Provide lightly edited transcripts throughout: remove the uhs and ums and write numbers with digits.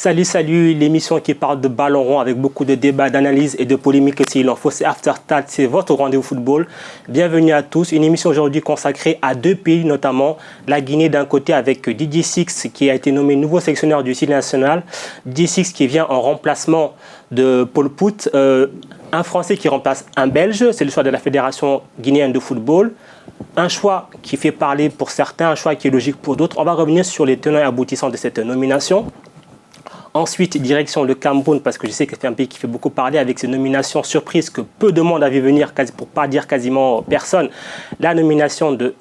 Salut, salut, l'émission qui parle de ballon rond avec beaucoup de débats, d'analyses et de polémiques aussi. Il en faut, c'est After Tat, c'est votre rendez-vous football. Bienvenue à tous. Une émission aujourd'hui consacrée à deux pays, notamment la Guinée d'un côté avec Didier Six qui a été nommé nouveau sélectionneur du Stade national. Didier Six qui vient en remplacement de Paul Pout, un Français qui remplace un Belge. C'est le choix de la Fédération guinéenne de football. Un choix qui fait parler pour certains, un choix qui est logique pour d'autres. On va revenir sur les tenants et aboutissants de cette nomination. Ensuite, direction le Cameroun, parce que je sais que c'est un pays qui fait beaucoup parler avec ces nominations surprises que peu de monde a vu venir, pour ne pas dire quasiment personne. La nomination de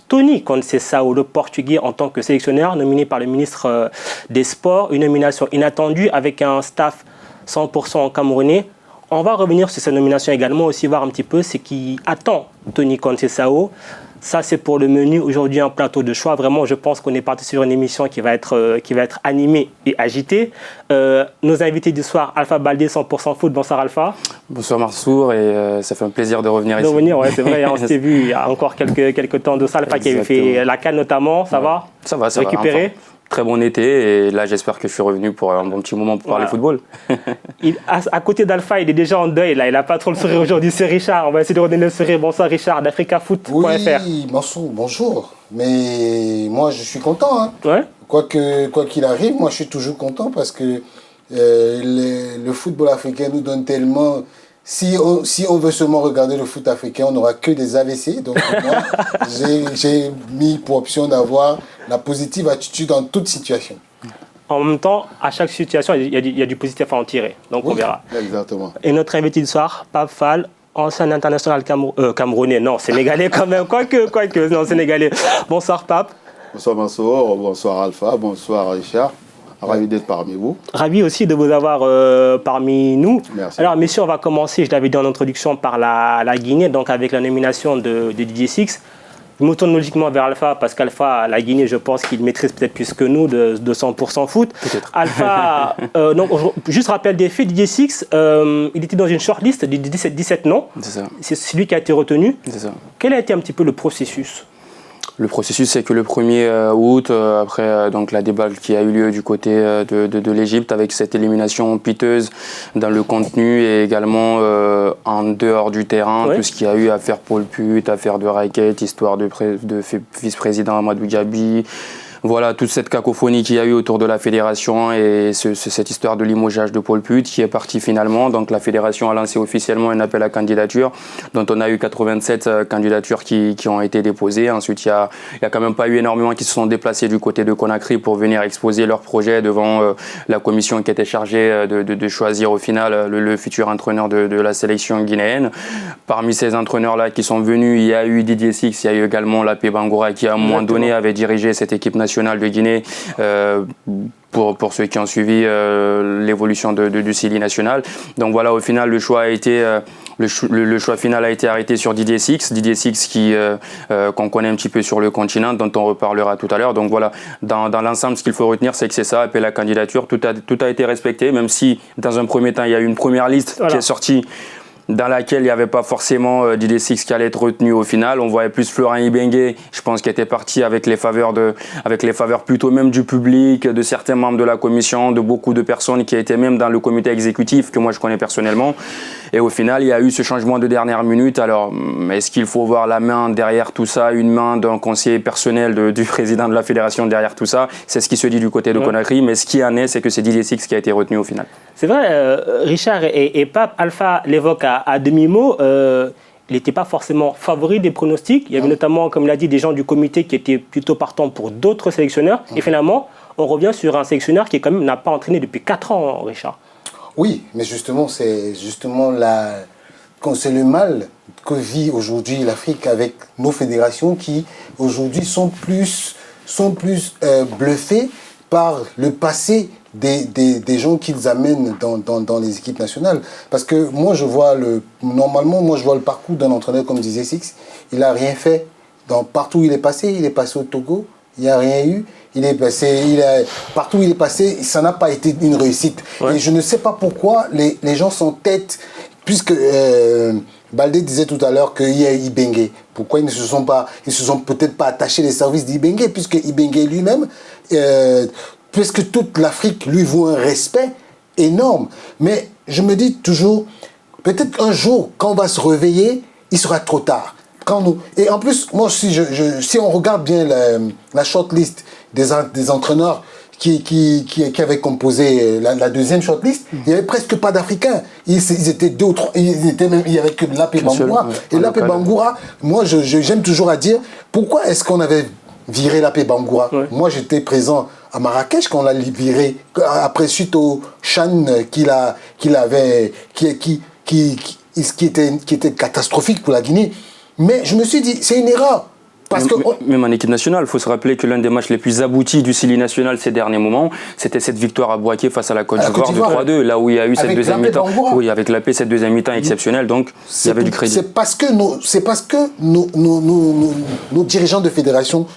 Tony Conceição, le Portugais, en tant que sélectionneur, nominé par le ministre des Sports. Une nomination inattendue avec un staff 100% camerounais. On va revenir sur cette nomination également, aussi voir un petit peu ce qui attend Tony Conceição. Ça, c'est pour le menu. Aujourd'hui, un plateau de choix. Vraiment, je pense qu'on est parti sur une émission qui va être animée et agitée. Nos invités du soir, Alpha Baldé, 100% foot. Bonsoir, Alpha. Bonsoir, Mansour. Et ça fait un plaisir de revenir ici. Ouais, c'est vrai. On s'était vu il y a encore quelques temps de ça. Alpha qui avait fait la CAN notamment. Ça va? Ça va, ça récupéré? Va. Très bon été et là j'espère que je suis revenu pour un bon petit moment pour parler football. À côté d'Alpha, il est déjà en deuil, là. Il n'a pas trop le sourire aujourd'hui, c'est Richard. On va essayer de redonner le sourire. Bonsoir Richard, d'AfricaFoot.fr. Oui, bonjour. Mais moi je suis content. Hein. Ouais. Quoi qu'il arrive, moi je suis toujours content parce que le football africain nous donne tellement... Si on veut seulement regarder le foot africain, on n'aura que des AVC. Donc moi, j'ai mis pour option d'avoir la positive attitude dans toute situation. En même temps, à chaque situation, il y a du positif à en tirer. Donc oui, on verra. Exactement. Et notre invité du soir, Pape Fall, ancien international camerounais. Non, sénégalais quand même. Quoique, non, sénégalais. Bonsoir Pape. Bonsoir Mansour, bonsoir Alpha, bonsoir Richard. Ravi d'être parmi vous. Ravi aussi de vous avoir parmi nous. Merci. Alors, messieurs, on va commencer, je l'avais dit en introduction, par la Guinée, donc avec la nomination de Didier Six. Je me tourne logiquement vers Alpha, parce qu'Alpha, la Guinée, je pense qu'il maîtrise peut-être plus que nous de 100% foot. Peut-être. Alpha, donc, juste rappel des faits, Didier Six, il était dans une shortlist de 17 noms. C'est ça. C'est celui qui a été retenu. C'est ça. Quel a été un petit peu le processus ? Le processus, c'est que le 1er août, après donc la débâcle qui a eu lieu du côté de l'Égypte avec cette élimination piteuse dans le contenu et également en dehors du terrain, tout ce qu'il y a eu à faire Paul Put, affaire de raquette, histoire de vice-président Amadou Diaby. Voilà, toute cette cacophonie qu'il y a eu autour de la fédération et cette histoire de limogeage de Paul Put qui est partie finalement. Donc la fédération a lancé officiellement un appel à candidature dont on a eu 87 candidatures qui ont été déposées. Ensuite, il y a quand même pas eu énormément qui se sont déplacés du côté de Conakry pour venir exposer leur projet devant la commission qui était chargée de choisir au final le futur entraîneur de la sélection guinéenne. Parmi ces entraîneurs-là qui sont venus, il y a eu Didier Six, il y a eu également Lapé Bangoura qui à un moment donné avait dirigé cette équipe nationale de Guinée pour ceux qui ont suivi l'évolution du Sili national. Donc voilà, au final, le choix final a été arrêté sur Didier Six. Didier Six qu'on connaît un petit peu sur le continent, dont on reparlera tout à l'heure. Donc voilà, dans l'ensemble, ce qu'il faut retenir, c'est que c'est ça, appel à candidature. Tout a été respecté, même si dans un premier temps, il y a eu une première liste qui est sortie, dans laquelle il n'y avait pas forcément Didier Six qui allait être retenu au final. On voyait plus Florent Ibenge, je pense, qui était parti avec les faveurs plutôt même du public, de certains membres de la commission, de beaucoup de personnes qui étaient même dans le comité exécutif, que moi je connais personnellement. Et au final, il y a eu ce changement de dernière minute. Alors, est-ce qu'il faut voir la main derrière tout ça, une main d'un conseiller personnel du président de la fédération derrière tout ça? C'est ce qui se dit du côté de Conakry, mais ce qui en est, c'est que c'est Didier Six qui a été retenu au final. C'est vrai, Richard et Pape, Alpha l'évoque à demi-mot. Il n'était pas forcément favori des pronostics. Il y avait notamment, comme l'a dit, des gens du comité qui étaient plutôt partants pour d'autres sélectionneurs. Et finalement, on revient sur un sélectionneur qui quand même n'a pas entraîné depuis 4 ans, Richard. Oui, mais justement, c'est le mal que vit aujourd'hui l'Afrique avec nos fédérations qui aujourd'hui sont plus bluffées par le passé des gens qu'ils amènent dans les équipes nationales. Parce que moi, normalement, je vois le parcours d'un entraîneur comme Didier Six. Il n'a rien fait. Partout où il est passé au Togo, il n'y a rien eu. Partout où il est passé, ça n'a pas été une réussite. Ouais. Et je ne sais pas pourquoi les gens s'entêtent, puisque Baldé disait tout à l'heure qu'il y a Ibenge. Pourquoi ils ne se sont peut-être pas attachés les services d'Ibenge, puisque Ibenge lui-même parce que toute l'Afrique lui voit un respect énorme. Mais je me dis toujours, peut-être qu'un jour, quand on va se réveiller, il sera trop tard. Et en plus, moi, si on regarde bien la shortlist des entraîneurs qui avaient composé la deuxième shortlist, il n'y avait presque pas d'Africains. Ils étaient deux ou trois, il n'y avait que Lapé Bangoura. Et Lapé Bangoura, moi, j'aime toujours à dire, pourquoi est-ce qu'on avait viré Lapé Bangoura? Moi, j'étais présent à Marrakech quand on l'a viré, après suite au Chan qui était catastrophique pour la Guinée. Mais je me suis dit, c'est une erreur. Même en équipe nationale, il faut se rappeler que l'un des matchs les plus aboutis du Sili national ces derniers moments, c'était cette victoire à Bouaké face à la Côte d'Ivoire de 3-2, là où il y a eu cette deuxième mi-temps. Oui, avec la paix, cette deuxième mi-temps exceptionnelle, donc il y avait du crédit. C'est parce que nos dirigeants de fédération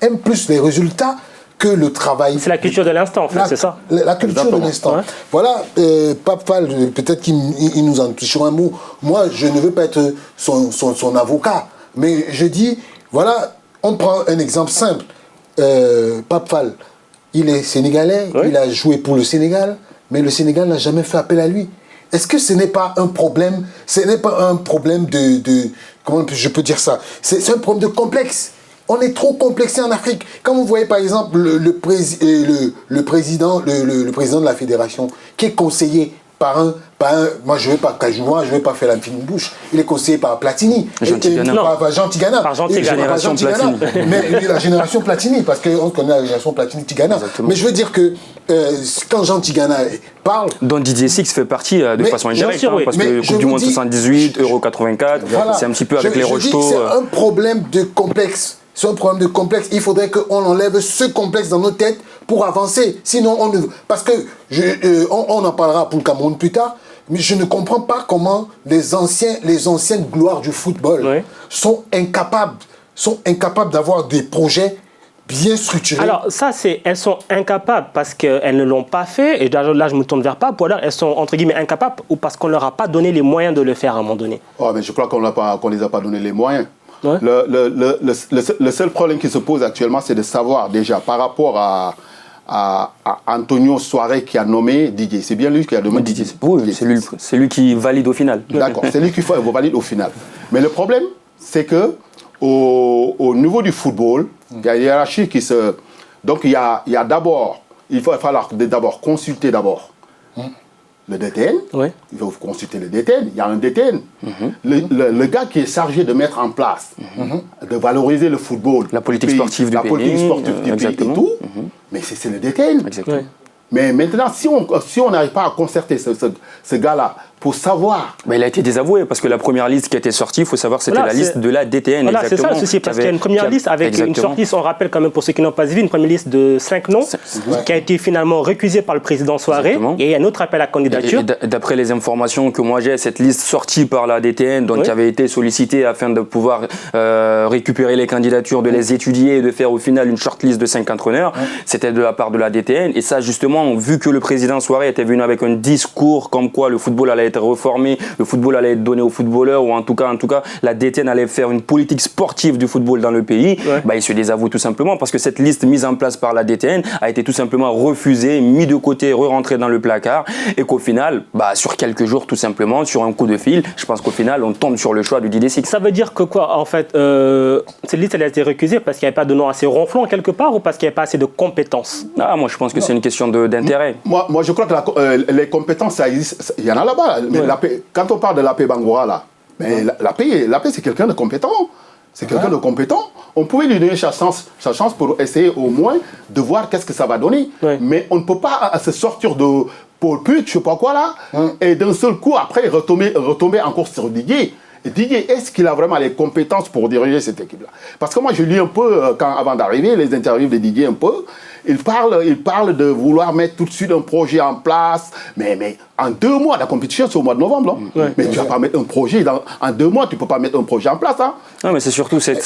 aiment plus les résultats que le travail. C'est la culture de l'instant, en fait, c'est ça. La culture de l'instant. Ouais. Voilà, Pape Fall, peut-être qu'il nous en touche un mot. Moi, je ne veux pas être son avocat, mais je dis, voilà, on prend un exemple simple. Pape Fall, il est sénégalais, il a joué pour le Sénégal, mais le Sénégal n'a jamais fait appel à lui. Est-ce que ce n'est pas un problème? Ce n'est pas un problème de comment je peux dire ça? C'est un problème de complexe. On est trop complexé en Afrique. Quand vous voyez par exemple le président de la fédération qui est conseillé par un moi je ne vais pas faire la fine bouche. Il est conseillé par Platini. Jean Tigana. Jean Génération Platini. Mais la génération Platini, parce qu'on connaît la génération Platini-Tigana. Mais je veux dire que quand Jean Tigana parle... Dont Didier Six fait partie de façon indirecte, parce que Coupe du Monde 78, Euro 84, voilà, c'est un petit peu avec les Rocheteau. C'est un problème de complexe. C'est un problème de complexe. Il faudrait qu'on enlève ce complexe dans nos têtes pour avancer. Sinon, on ne... Parce que, on en parlera pour le Cameroun plus tard, mais je ne comprends pas comment les anciennes gloires du football sont incapables d'avoir des projets bien structurés. Alors ça, elles sont incapables parce qu'elles ne l'ont pas fait, et là je me tourne vers Pape, ou alors elles sont entre guillemets incapables ou parce qu'on ne leur a pas donné les moyens de le faire à un moment donné. Oh, mais je crois qu'on ne les a pas donné les moyens. Ouais. Le seul problème qui se pose actuellement, c'est de savoir déjà par rapport à Antonio Soare qui a nommé Didier. C'est bien lui qui a nommé Didier. Oui, c'est lui qui valide au final. D'accord, c'est lui qui valide au final. Mais le problème, c'est que au niveau du football, il y a une hiérarchie qui se... Donc il y a d'abord, il va falloir d'abord consulter d'abord le DTN, il faut consulter le DTN, il y a un DTN. Le gars qui est chargé de mettre en place, de valoriser le football, la politique sportive du pays, politique sportive du pays et tout, mais c'est le DTN. Exactement. Mais maintenant, si on n'arrive pas à concerter ce gars-là pour savoir... Mais il a été désavoué parce que la première liste qui a été sortie, il faut savoir, c'était la liste de la DTN. Voilà, c'est ça le souci, parce qu'il y a une première liste avec une shortlist, on rappelle quand même pour ceux qui n'ont pas vu, une première liste de 5 noms qui a été finalement récusée par le président Souaré et un autre appel à candidature. D'après les informations que moi j'ai, cette liste sortie par la DTN, donc qui avait été sollicitée afin de pouvoir récupérer les candidatures, de les étudier et de faire au final une shortlist de 5 entraîneurs, c'était de la part de la DTN. Et ça, justement, vu que le président Souaré était venu avec un discours comme quoi le football allait être reformé, le football allait être donné aux footballeurs, ou en tout cas la DTN allait faire une politique sportive du football dans le pays, il se désavoue tout simplement parce que cette liste mise en place par la DTN a été tout simplement refusée, mis de côté, re-rentrée dans le placard, et qu'au final, sur quelques jours tout simplement, sur un coup de fil, je pense qu'au final on tombe sur le choix du Didier Six. Ça veut dire que quoi en fait, cette liste elle a été récusée parce qu'il n'y avait pas de nom assez ronflant quelque part, ou parce qu'il n'y avait pas assez de compétences? Moi je pense que c'est une question d'intérêt. Moi je crois que les compétences ça existe, il y en a là-bas. Mais quand on parle de Lapé Bangoura là, mais Lapé c'est quelqu'un de compétent. C'est quelqu'un de compétent. On pouvait lui donner sa chance pour essayer au moins de voir qu'est-ce que ça va donner. Mais on ne peut pas se sortir de Paul Puig, je sais pas quoi là, et d'un seul coup après retomber encore sur Didier. Et Didier, est-ce qu'il a vraiment les compétences pour diriger cette équipe-là? Parce que moi je lis un peu, avant d'arriver, les interviews de Didier un peu. Il parle de vouloir mettre tout de suite un projet en place, mais en 2 mois, la compétition c'est au mois de novembre. Mais tu ne vas pas mettre un projet, en 2 mois, tu ne peux pas mettre un projet en place. Non, mais c'est surtout, c'est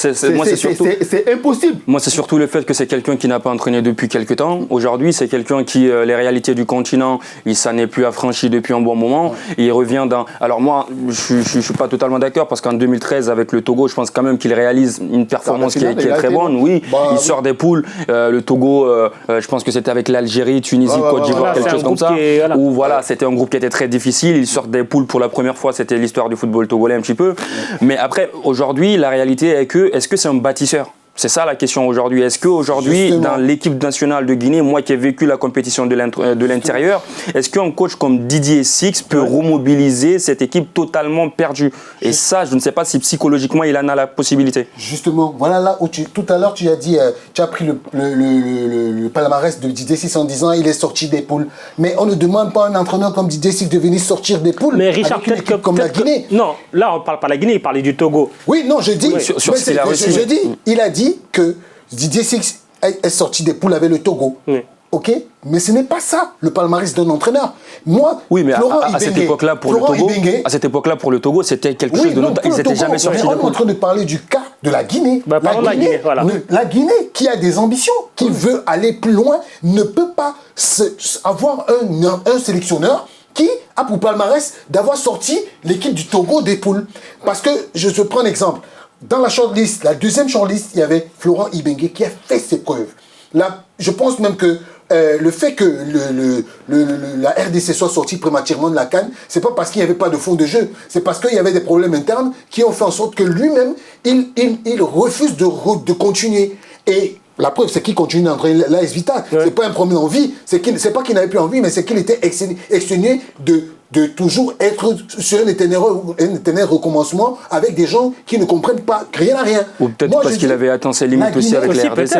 impossible. Moi, c'est surtout le fait que c'est quelqu'un qui n'a pas entraîné depuis quelques temps. Aujourd'hui, c'est quelqu'un qui, les réalités du continent, il s'en est plus affranchi depuis un bon moment. Et il revient dans... Alors moi, je ne suis pas totalement d'accord, parce qu'en 2013, avec le Togo, je pense quand même qu'il réalise une performance qui est très bonne. Oui, il sort des poules. Le Togo... je pense que c'était avec l'Algérie, Tunisie, Côte d'Ivoire, quelque chose comme ça. Où voilà, c'était un groupe qui était très difficile. Ils sortent des poules pour la première fois. C'était l'histoire du football togolais un petit peu. Mais après, aujourd'hui, la réalité est que, est-ce que c'est un bâtisseur ? C'est ça la question aujourd'hui. Est-ce qu'aujourd'hui, dans l'équipe nationale de Guinée, moi qui ai vécu la compétition de l'intérieur, est-ce qu'un coach comme Didier Six peut remobiliser cette équipe totalement perdue? Et ça, je ne sais pas si psychologiquement il en a la possibilité. Justement, voilà là où tout à l'heure tu as dit, tu as pris le palmarès de Didier Six en disant il est sorti des poules. Mais on ne demande pas à un entraîneur comme Didier Six de venir sortir des poules. Mais Richard, avec une équipe comme la Guinée. Non, là on ne parle pas de la Guinée, il parlait du Togo. Oui, non, je dis. Oui, je dis, il a dit que Didier Six est sorti des poules avec le Togo. Oui. Ok, mais ce n'est pas ça le palmarès d'un entraîneur. Moi, oui, mais à cette époque-là pour le Togo, c'était quelque chose de notable. Ils n'étaient jamais sortis. On est en train de parler du cas de la Guinée. La Guinée, qui a des ambitions, qui veut aller plus loin, ne peut pas avoir un sélectionneur qui a pour palmarès d'avoir sorti l'équipe du Togo des poules. Parce que, je te prends un exemple. Dans la shortlist, la deuxième shortlist, il y avait Florent Ibenge qui a fait ses preuves. Là, je pense même que le fait que la RDC soit sortie prématurément de la CAN, c'est pas parce qu'il n'y avait pas de fond de jeu, c'est parce qu'il y avait des problèmes internes qui ont fait en sorte que lui-même, il refuse de continuer. Et la preuve, c'est qu'il continue d'entraîner l'AS Vita. Ouais. C'est pas un problème d'envie, c'est pas qu'il n'avait plus envie, mais c'est qu'il était exténué de toujours être sur un éternel recommencement avec des gens qui ne comprennent pas rien à rien. Ou peut-être parce qu'il avait atteint ses limites aussi avec la RDC.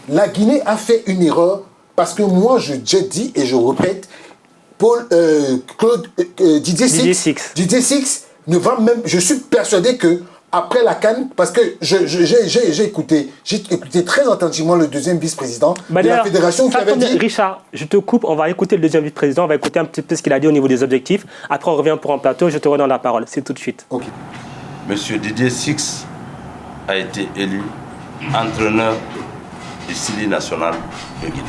La Guinée a fait une erreur parce que moi, je dis et je répète, Didier Six ne va même... Je suis persuadé que après la CAN, parce que j'ai écouté très attentivement le deuxième vice-président de la fédération qui avait dit... Richard, je te coupe, on va écouter le deuxième vice-président, on va écouter un petit peu ce qu'il a dit au niveau des objectifs. Après, on revient pour un plateau, je te redonne la parole. C'est tout de suite. Okay. Monsieur Didier Six a été élu entraîneur du Sili national de Guinée.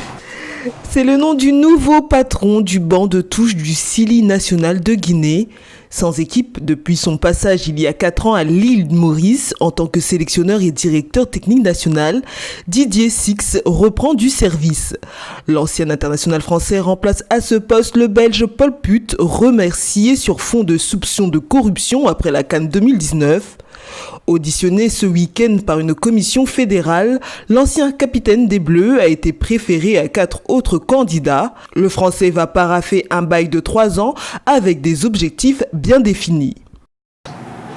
C'est le nom du nouveau patron du banc de touche du Sili national de Guinée. Sans équipe depuis son passage il y a 4 ans à l'île Maurice en tant que sélectionneur et directeur technique national, Didier Six reprend du service. L'ancien international français remplace à ce poste le Belge Paul Put, remercié sur fond de soupçons de corruption après la CAN 2019. Auditionné ce week-end par une commission fédérale, l'ancien capitaine des Bleus a été préféré à 4 autres candidats. Le Français va paraffer un bail de 3 ans avec des objectifs bien définis.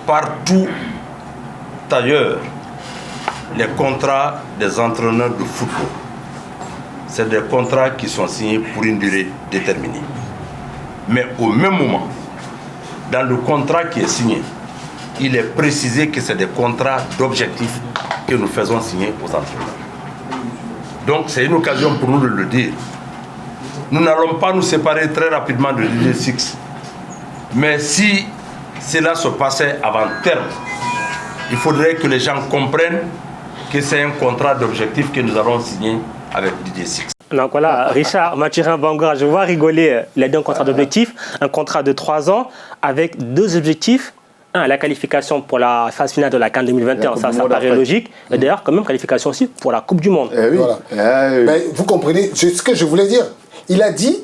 Partout ailleurs, les contrats des entraîneurs de football, c'est des contrats qui sont signés pour une durée déterminée. Mais au même moment, dans le contrat qui est signé, il est précisé que c'est des contrats d'objectifs que nous faisons signer aux entraîneurs. Donc c'est une occasion pour nous de le dire. Nous n'allons pas nous séparer très rapidement de Didier Six. Mais si cela se passait avant terme, il faudrait que les gens comprennent que c'est un contrat d'objectifs que nous allons signer avec Didier Six. Donc voilà, Richard Mathurin Bangura, je vois rigoler les deux contrats d'objectifs. Un contrat de 3 ans avec 2 objectifs. La qualification pour la phase finale de la CAN 2021, ça paraît logique. Et d'ailleurs, quand même, qualification aussi pour la Coupe du Monde. Oui. Voilà. Mais vous comprenez ce que je voulais dire. Il a dit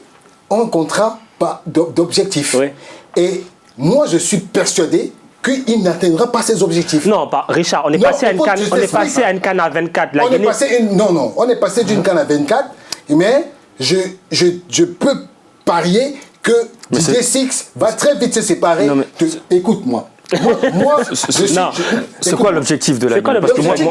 un contrat d'objectifs. Oui. Et moi, je suis persuadé qu'il n'atteindra pas ses objectifs. Non, Richard, on est passé à une CAN à 24. On est passé d'une CAN à 24, mais je peux parier que Didier Six va très vite se séparer. Écoute-moi. C'est quoi l'objectif de la Guinée?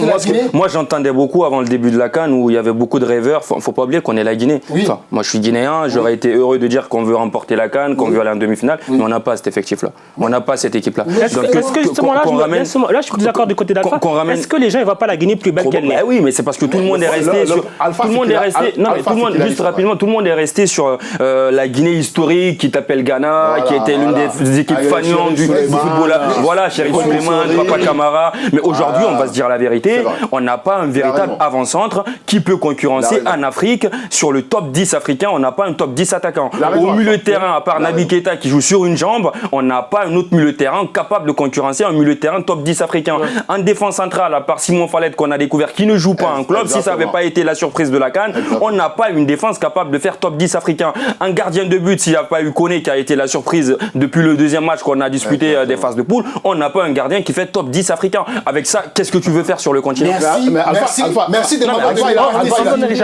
Parce que moi j'entendais beaucoup avant le début de la CAN où il y avait beaucoup de rêveurs. Faut pas oublier qu'on est la Guinée. Oui. Enfin, moi je suis guinéen, j'aurais été heureux de dire qu'on veut remporter la CAN, qu'on veut aller en demi-finale, mais on n'a pas cet effectif-là. On n'a pas cette équipe-là. Est-ce que justement là, je suis d'accord du côté d'Alpha. Est-ce que les gens ne voient pas la Guinée plus belle qu'elle n'est? Oui, mais c'est parce que tout le monde est resté sur. Tout le monde est resté. Non, mais tout le monde, juste rapidement, tout le monde est resté sur la Guinée historique qui t'appelle Ghana, qui était l'une des équipes faniantes du football Voilà, Chérif Souleymane, Papa Camara. Mais aujourd'hui, on va se dire la vérité, on n'a pas un véritable avant-centre qui peut concurrencer en Afrique. Sur le top 10 africain, on n'a pas un top 10 attaquant. Au milieu de terrain, à part Naby Keita qui joue sur une jambe, on n'a pas un autre milieu de terrain capable de concurrencer un milieu de terrain top 10 africain. En défense centrale, à part Simon Fallet qu'on a découvert qui ne joue pas en club, si ça n'avait pas été la surprise de la CAN, on n'a pas une défense capable de faire top 10 africain. Un gardien de but, s'il n'y a pas eu Koné qui a été la surprise depuis le deuxième match qu'on a disputé des phases de poule, on n'a pas un gardien qui fait top 10 africain. Avec ça, qu'est-ce que tu veux faire sur le continent? Merci de m'avoir donné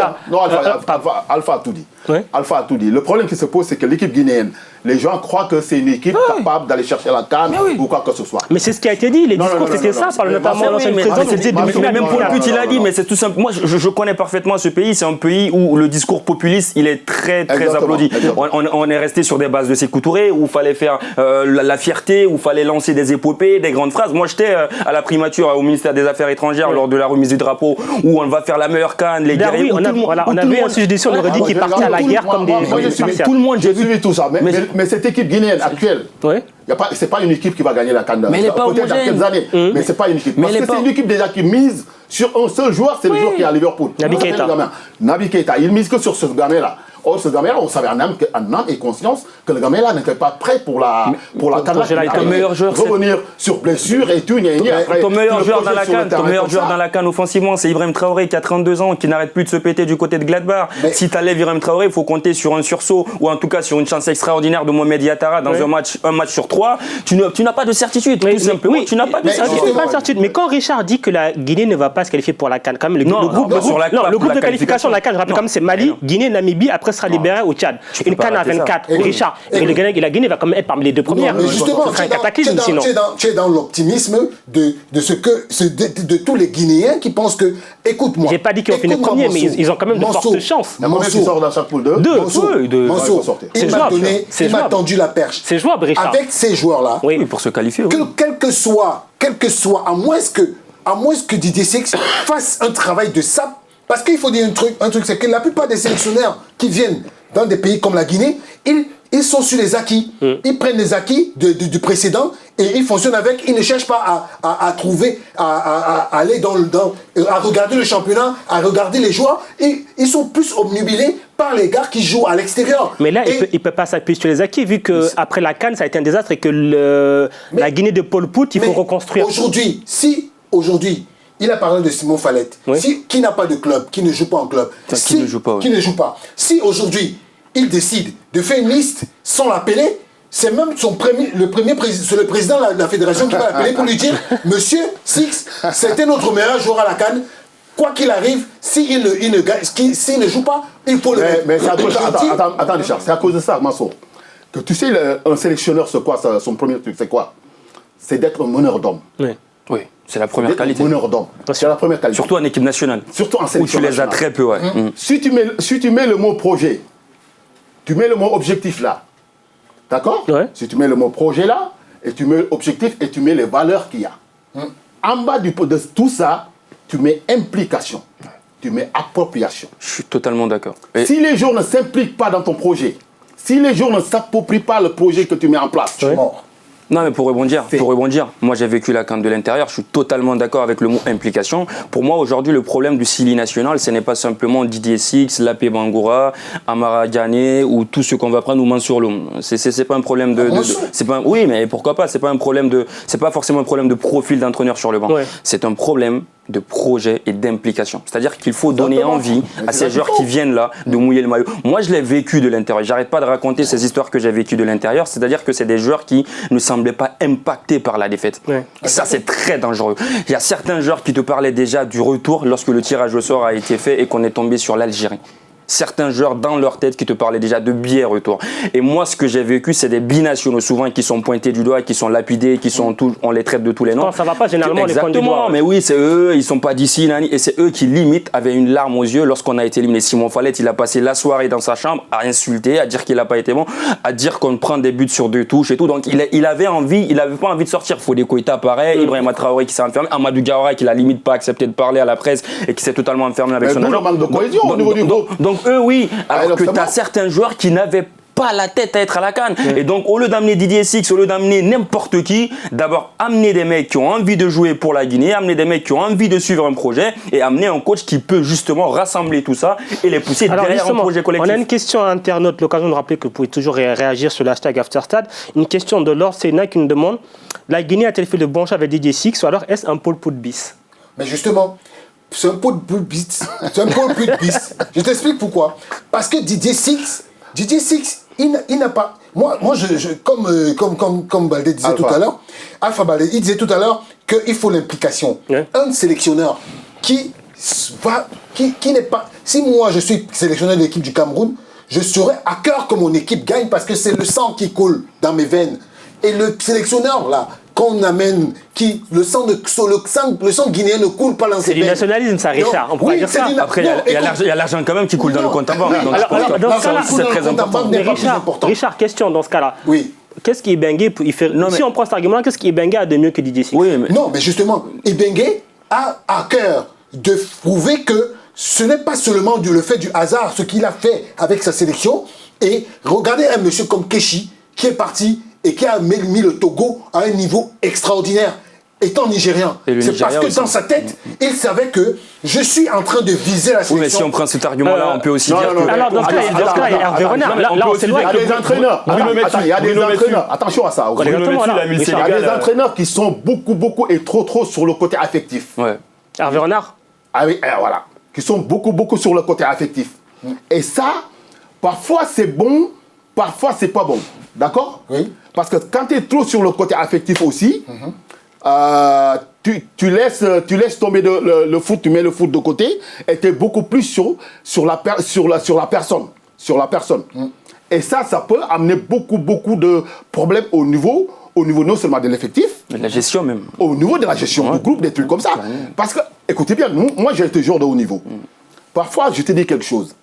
Alpha a tout dit. Alpha a tout dit. Le problème qui se pose, c'est que l'équipe guinéenne, les gens croient que c'est une équipe capable d'aller chercher la CAN ou quoi que ce soit. Mais c'est ce qui a été dit, les discours c'était ça, par notamment l'ancien président qui disait demi-finale. Même Paul Put, il a dit, mais c'est tout simple. Moi, je connais parfaitement ce pays. C'est un pays où le discours populiste, il est très applaudi. On est resté sur des bases de Sékou Touré, où il fallait faire la fierté, où il fallait lancer des épopées, des grandes phrases. Moi, j'étais à la primature au ministère des Affaires étrangères lors de la remise du drapeau, où on va faire la meilleure CAN, les guerriers. On avait un sujet dessus, on aurait dit qu'ils partaient à la guerre comme des tout le monde, j'ai vu tout ça. Mais cette équipe guinéenne actuelle, c'est pas une équipe qui va gagner la CAN. Mais elle n'est pas peut-être dans quelques années. Mais c'est pas une équipe. Parce que c'est une équipe déjà qui mise sur un seul joueur, c'est le joueur qui est à Liverpool. Naby Keita. Il mise que sur ce gamin-là. Or, ce gamin-là, on savait en âme et conscience que le gamin-là n'était pas prêt pour la CAN. Ton meilleur joueur, revenir sur blessure et tout. Ton meilleur joueur dans la CAN offensivement, c'est Ibrahim Traoré qui a 32 ans, qui n'arrête plus de se péter du côté de Gladbach. Si tu enlèves Ibrahim Traoré, il faut compter sur un sursaut ou en tout cas sur une chance extraordinaire de Mohamed Yattara dans un match sur 3. Tu n'as pas de certitude, tout simplement. Tu n'as pas de certitude. Mais quand Richard dit que la Guinée ne va pas se qualifier pour la CAN, quand même, le groupe de qualification de la CAN, je rappelle quand même, c'est Mali, Guinée, Namibie, après sera libéré au Tchad. Une CAN à 24. Richard. Et la Guinée va quand même être parmi les deux premières. Mais justement, tu es dans l'optimisme de tous les Guinéens qui pensent que, écoute-moi. J'ai pas dit qu'ils ont fini premier, mais ils ont quand même de fortes chances. Il y a combien qui sortent dans chaque poule? Deux. Il m'a tendu la perche. C'est jouable, Richard. Avec ces joueurs-là, pour se qualifier. Quel que soit, à moins que Didier Six fasse un travail de sape. Parce qu'il faut dire un truc, c'est que la plupart des sélectionneurs qui viennent dans des pays comme la Guinée, ils sont sur les acquis. Ils prennent les acquis du précédent et ils fonctionnent avec. Ils ne cherchent pas à trouver, à aller à regarder le championnat, à regarder les joueurs. Ils sont plus obnubilés par les gars qui jouent à l'extérieur. Mais là, il ne peut pas s'appuyer sur les acquis, vu qu'après la CAN, ça a été un désastre et que la Guinée de Paul Put, il faut reconstruire. Aujourd'hui, il a parlé de Simon Fallet, qui n'a pas de club, qui ne joue pas en club. Qui ne joue pas. Si aujourd'hui, il décide de faire une liste sans l'appeler, c'est même le président de la fédération qui va l'appeler pour lui dire « Monsieur Six, c'était notre meilleur joueur à la CAN. Quoi qu'il arrive, s'il ne joue pas, il faut le mettre. » Mais c'est à cause attends, Richard, c'est à cause de ça, Mansour, que tu sais, un sélectionneur, c'est quoi son premier truc, c'est quoi? C'est d'être un meneur d'hommes. Oui, c'est la première qualité. Meneur d'hommes. C'est la première qualité. Surtout en équipe nationale. Surtout en sélection où tu les as très peu, Si tu mets le mot projet, tu mets le mot objectif là. D'accord? Si tu mets le mot projet là, et tu mets objectif et tu mets les valeurs qu'il y a. En bas de tout ça, tu mets implication. Tu mets appropriation. Je suis totalement d'accord. Si les gens ne s'impliquent pas dans ton projet, si les gens ne s'approprient pas le projet que tu mets en place, tu es mort. Non, mais pour rebondir, moi j'ai vécu la CAN de l'intérieur, je suis totalement d'accord avec le mot implication. Pour moi, aujourd'hui, le problème du Sili national, ce n'est pas simplement Didier Six, Lapé Bangoura, Amara Diané ou tout ce qu'on va prendre ou Mansour Loum. C'est pas un problème oui, mais pourquoi pas? C'est pas forcément un problème de profil d'entraîneur sur le banc. C'est un problème de projet et d'implication. C'est-à-dire qu'il faut donner envie à ces joueurs qui viennent là de mouiller le maillot. Moi, je l'ai vécu de l'intérieur. J'arrête pas de raconter ces histoires que j'ai vécues de l'intérieur. C'est-à-dire que c'est des joueurs qui ne semblaient pas impactés par la défaite. Et ça, c'est très dangereux. Il y a certains joueurs qui te parlaient déjà du retour lorsque le tirage au sort a été fait et qu'on est tombé sur l'Algérie. Certains joueurs dans leur tête qui te parlaient déjà de biais retour. Et moi, ce que j'ai vécu, c'est des binationaux souvent qui sont pointés du doigt, qui sont lapidés, on les traite de tous les noms. Quand ça va pas, généralement, on les pointe du doigt. Exactement, mais oui, c'est eux, ils sont pas d'ici, et c'est eux qui limite avaient une larme aux yeux lorsqu'on a été éliminé. Simon Fallet, il a passé la soirée dans sa chambre à insulter, à dire qu'il n'a pas été bon, à dire qu'on prend des buts sur 2 touches et tout. Donc il avait pas envie de sortir. Fodé Koïta, pareil, Ibrahima Traoré qui s'est enfermé, Amadou Diawara qui l'a limite pas accepté de parler à la presse et qui s'est totalement enfermé avec son agent. Manque de cohésion au niveau du groupe. Donc eux, oui, alors que tu as certains joueurs qui n'avaient pas la tête à être à la CAN. Et donc, au lieu d'amener Didier Six, au lieu d'amener n'importe qui, d'abord amener des mecs qui ont envie de jouer pour la Guinée, amener des mecs qui ont envie de suivre un projet et amener un coach qui peut justement rassembler tout ça et les pousser derrière un projet collectif. On a une question à internaute, l'occasion de rappeler que vous pouvez toujours réagir sur l'hashtag AfterStade. Une question de Lord Sena qui nous demande: la Guinée a-t-elle fait le bon choix avec Didier Six ou alors est-ce un pôle pot de bis? Mais justement, c'est un pôle pot de bis. C'est un pôle pot de bis. Je t'explique pourquoi. Parce que Didier Six, il n'a pas. Moi comme Baldé disait tout à l'heure, Alpha Baldé, il disait tout à l'heure qu'il faut l'implication. Un sélectionneur qui n'est pas. Si moi je suis sélectionneur de l'équipe du Cameroun, je serai à cœur que mon équipe gagne parce que c'est le sang qui coule dans mes veines. Et le sélectionneur là, qu'on amène, le sang guinéen ne coule pas dans ses veines. C'est du nationalisme, ça, Richard. On pourrait dire ça. Après, il y a l'argent quand même qui coule dans le compte en banque. Oui. Alors, dans ce cas-là, c'est très important. Richard, question dans ce cas-là. Oui. Qu'est-ce qui est Bengué si on prend cet argument-là, qu'est-ce qui est Bengué a de mieux que Didier Six? Non, mais justement, Bengué a à cœur de prouver que ce n'est pas seulement le fait du hasard, ce qu'il a fait avec sa sélection. Et regardez un monsieur comme Keshi qui est parti et qui a mis le Togo à un niveau extraordinaire, étant nigérien. C'est parce que dans sa tête, il savait que je suis en train de viser la sélection. Oui, mais si on prend cet argument-là, on peut aussi dire que... Alors, dans ce cas, il y a Hervé Renard. Là, on s'éloigne. Il y a des entraîneurs. Il y a des entraîneurs. Attention à ça. Il y a des entraîneurs qui sont beaucoup et trop sur le côté affectif. Hervé Renard. Ah oui, voilà. Qui sont beaucoup sur le côté affectif. Et ça, parfois c'est bon, parfois c'est pas bon. D'accord? Oui. Parce que quand tu es trop sur le côté affectif aussi, tu laisses tomber le foot, tu mets le foot de côté et tu es beaucoup plus sur la personne. Et ça peut amener beaucoup de problèmes au niveau non seulement de l'effectif, de la gestion même. Au niveau de la gestion du groupe, des trucs comme ça. Parce que, écoutez bien, moi j'ai été joueur de haut niveau. Parfois, je te dis quelque chose.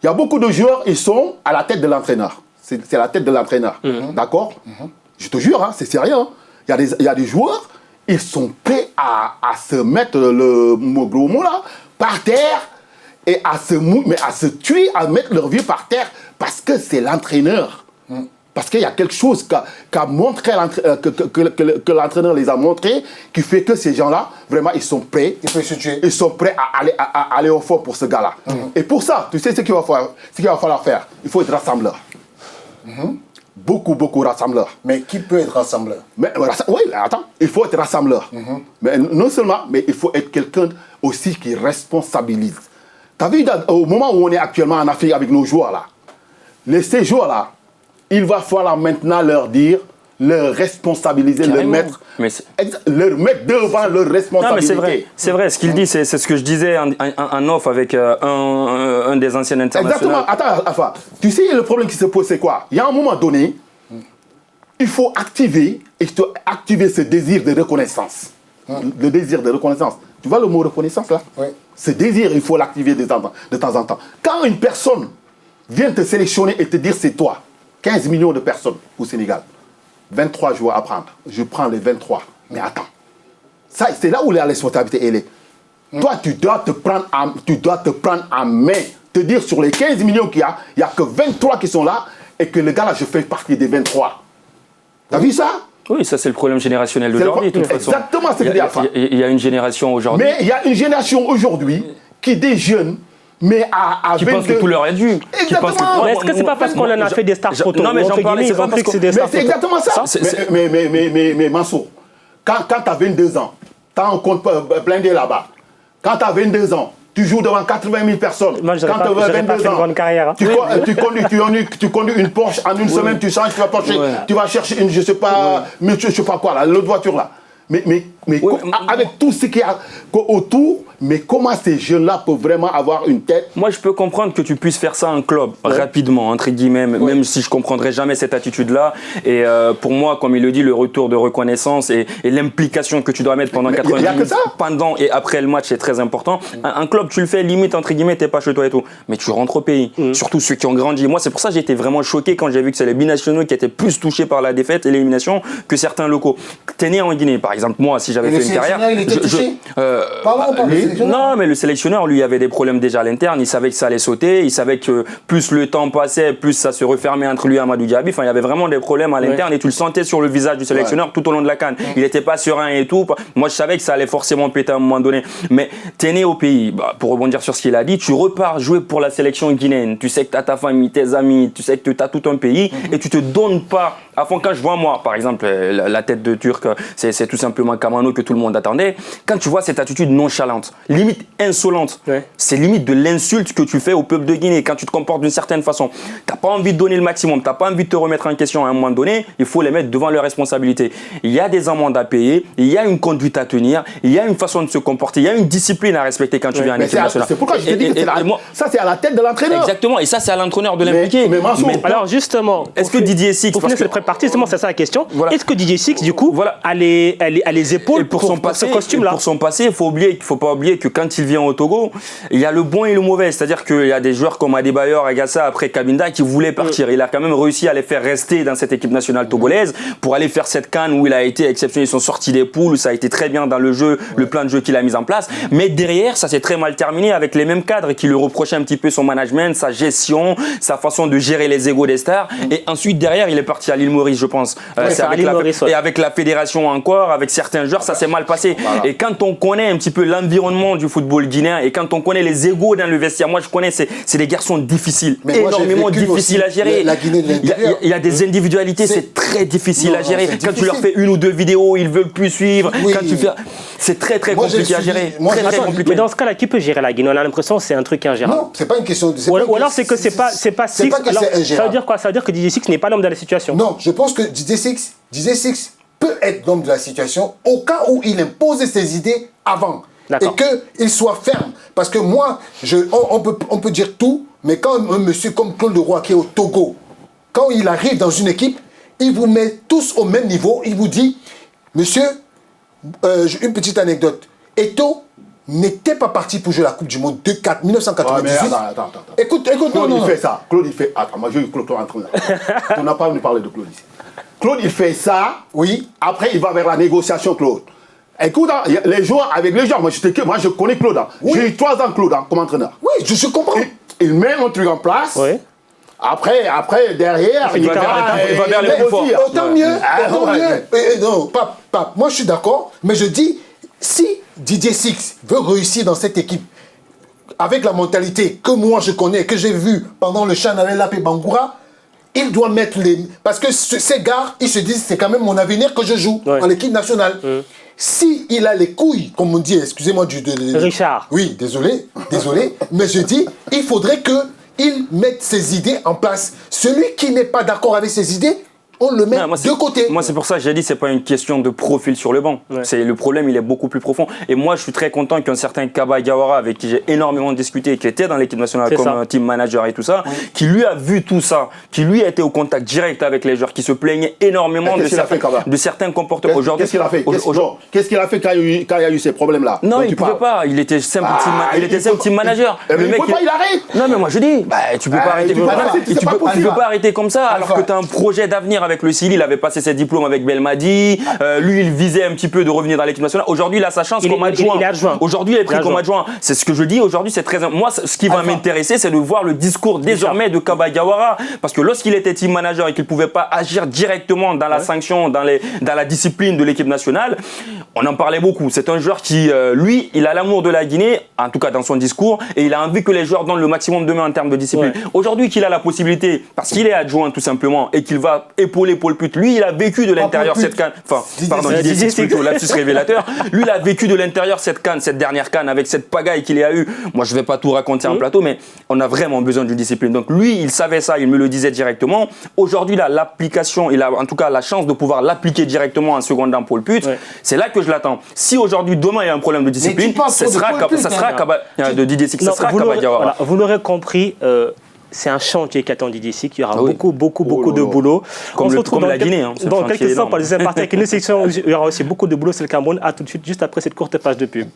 Il y a beaucoup de joueurs, ils sont à la tête de l'entraîneur. C'est la tête de l'entraîneur. D'accord? Je te jure, hein, c'est sérieux. Hein. Il y a des joueurs, ils sont prêts à se mettre le gros mot là, par terre et à se tuer, à mettre leur vie par terre parce que c'est l'entraîneur. Parce qu'il y a quelque chose qu'a montré que l'entraîneur les a montré qui fait que ces gens-là, vraiment, ils sont prêts. Ils sont prêts à aller au fond pour ce gars-là. Et pour ça, tu sais ce qu'il va falloir faire? Il faut être rassembleur. Beaucoup rassembleur. Mais qui peut être rassembleur? Oui, attends, il faut être rassembleur. Mais non seulement, mais il faut être quelqu'un aussi qui responsabilise. Tu as vu, au moment où on est actuellement en Afrique avec nos joueurs là, ces joueurs-là, il va falloir maintenant leur dire, leur responsabiliser, leur mettre devant leur responsabilité. Non, mais c'est vrai, ce qu'il dit, c'est ce que je disais en off avec un des anciens internationaux. Exactement, attends, tu sais, le problème qui se pose, c'est quoi? Il y a un moment donné, il faut activer ce désir de reconnaissance. Le désir de reconnaissance. Tu vois le mot reconnaissance là? Oui. Ce désir, il faut l'activer de temps en temps. Quand une personne vient te sélectionner et te dire c'est toi, 15 millions de personnes au Sénégal, 23 joueurs à prendre. Je prends les 23. Mais attends. C'est là où la responsabilité elle est. Toi, tu dois te prendre en main. Te dire sur les 15 millions qu'il y a, il n'y a que 23 qui sont là et que le gars là, je fais partie des 23. T'as vu ça? Oui, ça c'est le problème générationnel d'aujourd'hui. Exactement ce que je dis à ça. Il y a une génération aujourd'hui. Mais il y a une génération aujourd'hui qui des jeunes. Mais qui pensent que tout leur est dû. Exactement. Mais est-ce que c'est pas parce qu'on en a fait des stars photos? Non, mais j'en parlais, c'est pas parce que c'est exactement ça. Mais Mansour, quand tu as 22 ans, tu as un compte blindé là-bas. Quand tu as 22 ans, tu joues devant 80 000 personnes. Moi, je n'aurais pas fait une grande carrière. Tu conduis une Porsche, en une semaine, tu changes, tu vas chercher une, je sais pas quoi, là, l'autre voiture là. Mais avec tout ce qu'il y a autour, mais comment ces jeunes-là peuvent vraiment avoir une tête? Moi, je peux comprendre que tu puisses faire ça en club, rapidement, entre guillemets, même si je ne comprendrais jamais cette attitude-là. Et pour moi, comme il le dit, le retour de reconnaissance et l'implication que tu dois mettre pendant 90 minutes, pendant et après le match, c'est très important. Un club, tu le fais limite, entre guillemets, tu n'es pas chez toi et tout. Mais tu rentres au pays, surtout ceux qui ont grandi. Moi, c'est pour ça que j'ai été vraiment choqué quand j'ai vu que c'est les binationaux qui étaient plus touchés par la défaite et l'élimination que certains locaux. Tu es né en Guinée, par exemple. Moi, si j'avais fait une carrière... Il était touché. sélectionneur. Non, mais le sélectionneur, lui, avait des problèmes déjà à l'interne. Il savait que ça allait sauter. Il savait que plus le temps passait, plus ça se refermait entre lui et Amadou Diaby. Enfin, il y avait vraiment des problèmes à l'interne et tu le sentais sur le visage du sélectionneur tout au long de la CAN. Il n'était pas serein et tout. Moi, je savais que ça allait forcément péter à un moment donné. Mais t'es né au pays. Pour rebondir sur ce qu'il a dit, tu repars jouer pour la sélection guinéenne. Tu sais que tu as ta famille, tes amis, tu sais que tu as tout un pays et tu te donnes pas. À fond, quand je vois moi, par exemple, la tête de Turc, c'est tout simplement Kamano que tout le monde attendait. Quand tu vois cette attitude nonchalante, limite insolente, c'est limite de l'insulte que tu fais au peuple de Guinée quand tu te comportes d'une certaine façon. T'as pas envie de donner le maximum, t'as pas envie de te remettre en question à un moment donné, il faut les mettre devant leurs responsabilités. Il y a des amendes à payer, il y a une conduite à tenir, il y a une façon de se comporter, il y a une discipline à respecter quand tu viens en équipe nationale. C'est pourquoi je te dis que ça c'est à la tête de l'entraîneur. Exactement, et ça c'est à l'entraîneur de l'impliquer. Mais alors justement, est-ce que Didier Six, pour finir cette partie, justement, c'est ça la question. Voilà. Est-ce que Didier Six, du coup, a les épaules pour ce costume-là? Pour son passé, il faut pas oublier que quand il vient au Togo, il y a le bon et le mauvais. C'est-à-dire qu'il y a des joueurs comme Adebayor, Agassa, après Kabinda, qui voulaient partir. Il a quand même réussi à les faire rester dans cette équipe nationale togolaise pour aller faire cette CAN où il a été exceptionnel. Ils sont sortis des poules, où ça a été très bien dans le jeu, le plan de jeu qu'il a mis en place. Mais derrière, ça s'est très mal terminé avec les mêmes cadres qui lui reprochaient un petit peu son management, sa gestion, sa façon de gérer les égos des stars. Et ensuite, derrière, il est parti à l'île Maurice, je pense. Et avec la fédération encore, avec certains joueurs, ça s'est mal passé. Voilà. Et quand on connaît un petit peu l'environnement du football guinéen et quand on connaît les égos dans le vestiaire, moi je connais, c'est des garçons difficiles, énormément difficiles à gérer. Il y a des individualités, c'est très difficile à gérer. Quand tu leur fais une ou deux vidéos, ils veulent plus suivre. C'est très compliqué à gérer. Mais dans ce cas-là, qui peut gérer la Guinée? On a l'impression que c'est un truc ingérable. Non, c'est pas une question de. Ou alors c'est que c'est pas Six. Ça veut dire quoi? Ça veut dire que Didier Six n'est pas l'homme de la situation. Non, je pense que Didier Six peut être l'homme de la situation au cas où il impose ses idées avant. Et qu'il soit ferme. Parce que moi, on peut dire tout, mais quand un monsieur comme Claude Leroy qui est au Togo, quand il arrive dans une équipe, il vous met tous au même niveau, il vous dit, monsieur, une petite anecdote, Eto'o n'était pas parti pour jouer la Coupe du Monde 1998. Attends. Écoute, Claude, il fait ça. Claude, il fait... Attends, moi, j'ai eu Claude en train de... On n'a pas venu parler de Claude ici. Claude, il fait ça. Oui. Après, il va vers la négociation, Claude. Écoute, hein, les joueurs, avec les joueurs, moi, je connais Claude. Hein. Oui. J'ai eu 3 ans Claude comme entraîneur. Oui, je comprends. Il met un truc en place. Oui. Après, derrière, il va vers les plus forts. Autant mieux. Non, Pape, moi, je suis d'accord, mais je dis... Si Didier Six veut réussir dans cette équipe, avec la mentalité que moi je connais, que j'ai vu pendant le Chan avec l'AP Bangoura, il doit mettre les... Parce que ces gars, ils se disent, c'est quand même mon avenir que je joue en équipe nationale. Si il a les couilles, comme on dit, excusez-moi Richard. Oui, désolé, mais je dis, il faudrait qu'il mette ses idées en place. Celui qui n'est pas d'accord avec ses idées, on le met de côté. Moi, c'est pour ça que j'ai dit c'est pas une question de profil sur le banc. C'est le problème, il est beaucoup plus profond. Et moi, je suis très content qu'un certain Kaba Diawara, avec qui j'ai énormément discuté, qui était dans l'équipe nationale comme team manager et tout ça, qui lui a vu tout ça, qui lui a été au contact direct avec les joueurs, qui se plaignait énormément de certains comportements. Aujourd'hui, qu'est-ce qu'il a fait? Qu'est-ce qu'il a fait quand il y a eu ces problèmes-là? Non, il ne pouvait pas. Il était simple team manager. Le mec, il arrête. Non, mais moi je dis, tu peux pas arrêter. Tu peux pas arrêter comme ça alors que tu as un projet d'avenir avec le Sili. Il avait passé ses diplômes avec Belmadi. Lui, il visait un petit peu de revenir dans l'équipe nationale. Aujourd'hui, il a sa chance comme adjoint. Aujourd'hui, il est pris comme adjoint. C'est ce que je dis. Aujourd'hui, c'est très. Moi, ce qui va m'intéresser, c'est de voir le discours désormais de Kaba Diawara. Parce que lorsqu'il était team manager et qu'il ne pouvait pas agir directement dans la sanction, dans la discipline de l'équipe nationale, on en parlait beaucoup. C'est un joueur qui, lui, il a l'amour de la Guinée, en tout cas dans son discours, et il a envie que les joueurs donnent le maximum de main en termes de discipline. Aujourd'hui, qu'il a la possibilité, parce qu'il est adjoint tout simplement, et qu'il va épauler Paul Put, lui, il a vécu de l'intérieur cette CAN. Enfin, pardon, Didier Six plutôt, lapsus révélateur. Lui, il a vécu de l'intérieur cette CAN, cette dernière CAN, avec cette pagaille qu'il a eue. Moi, je ne vais pas tout raconter en plateau, mais on a vraiment besoin d'une discipline. Donc, lui, il savait ça, il me le disait directement. Aujourd'hui, là, l'application, il a en tout cas la chance de pouvoir l'appliquer directement en secondant Paul Put. C'est là que je l'attends. Si aujourd'hui, demain, il y a un problème de discipline, ça sera de Didier Six, ça sera Kaba Diawara. Vous l'aurez compris. C'est un chantier qu'attend Didier Six. Il y aura beaucoup de boulot. Comme la Guinée. Dans quelques instants, pour la deuxième partie avec une section où il y aura aussi beaucoup de boulot, c'est le Cameroun. À tout de suite, juste après cette courte page de pub.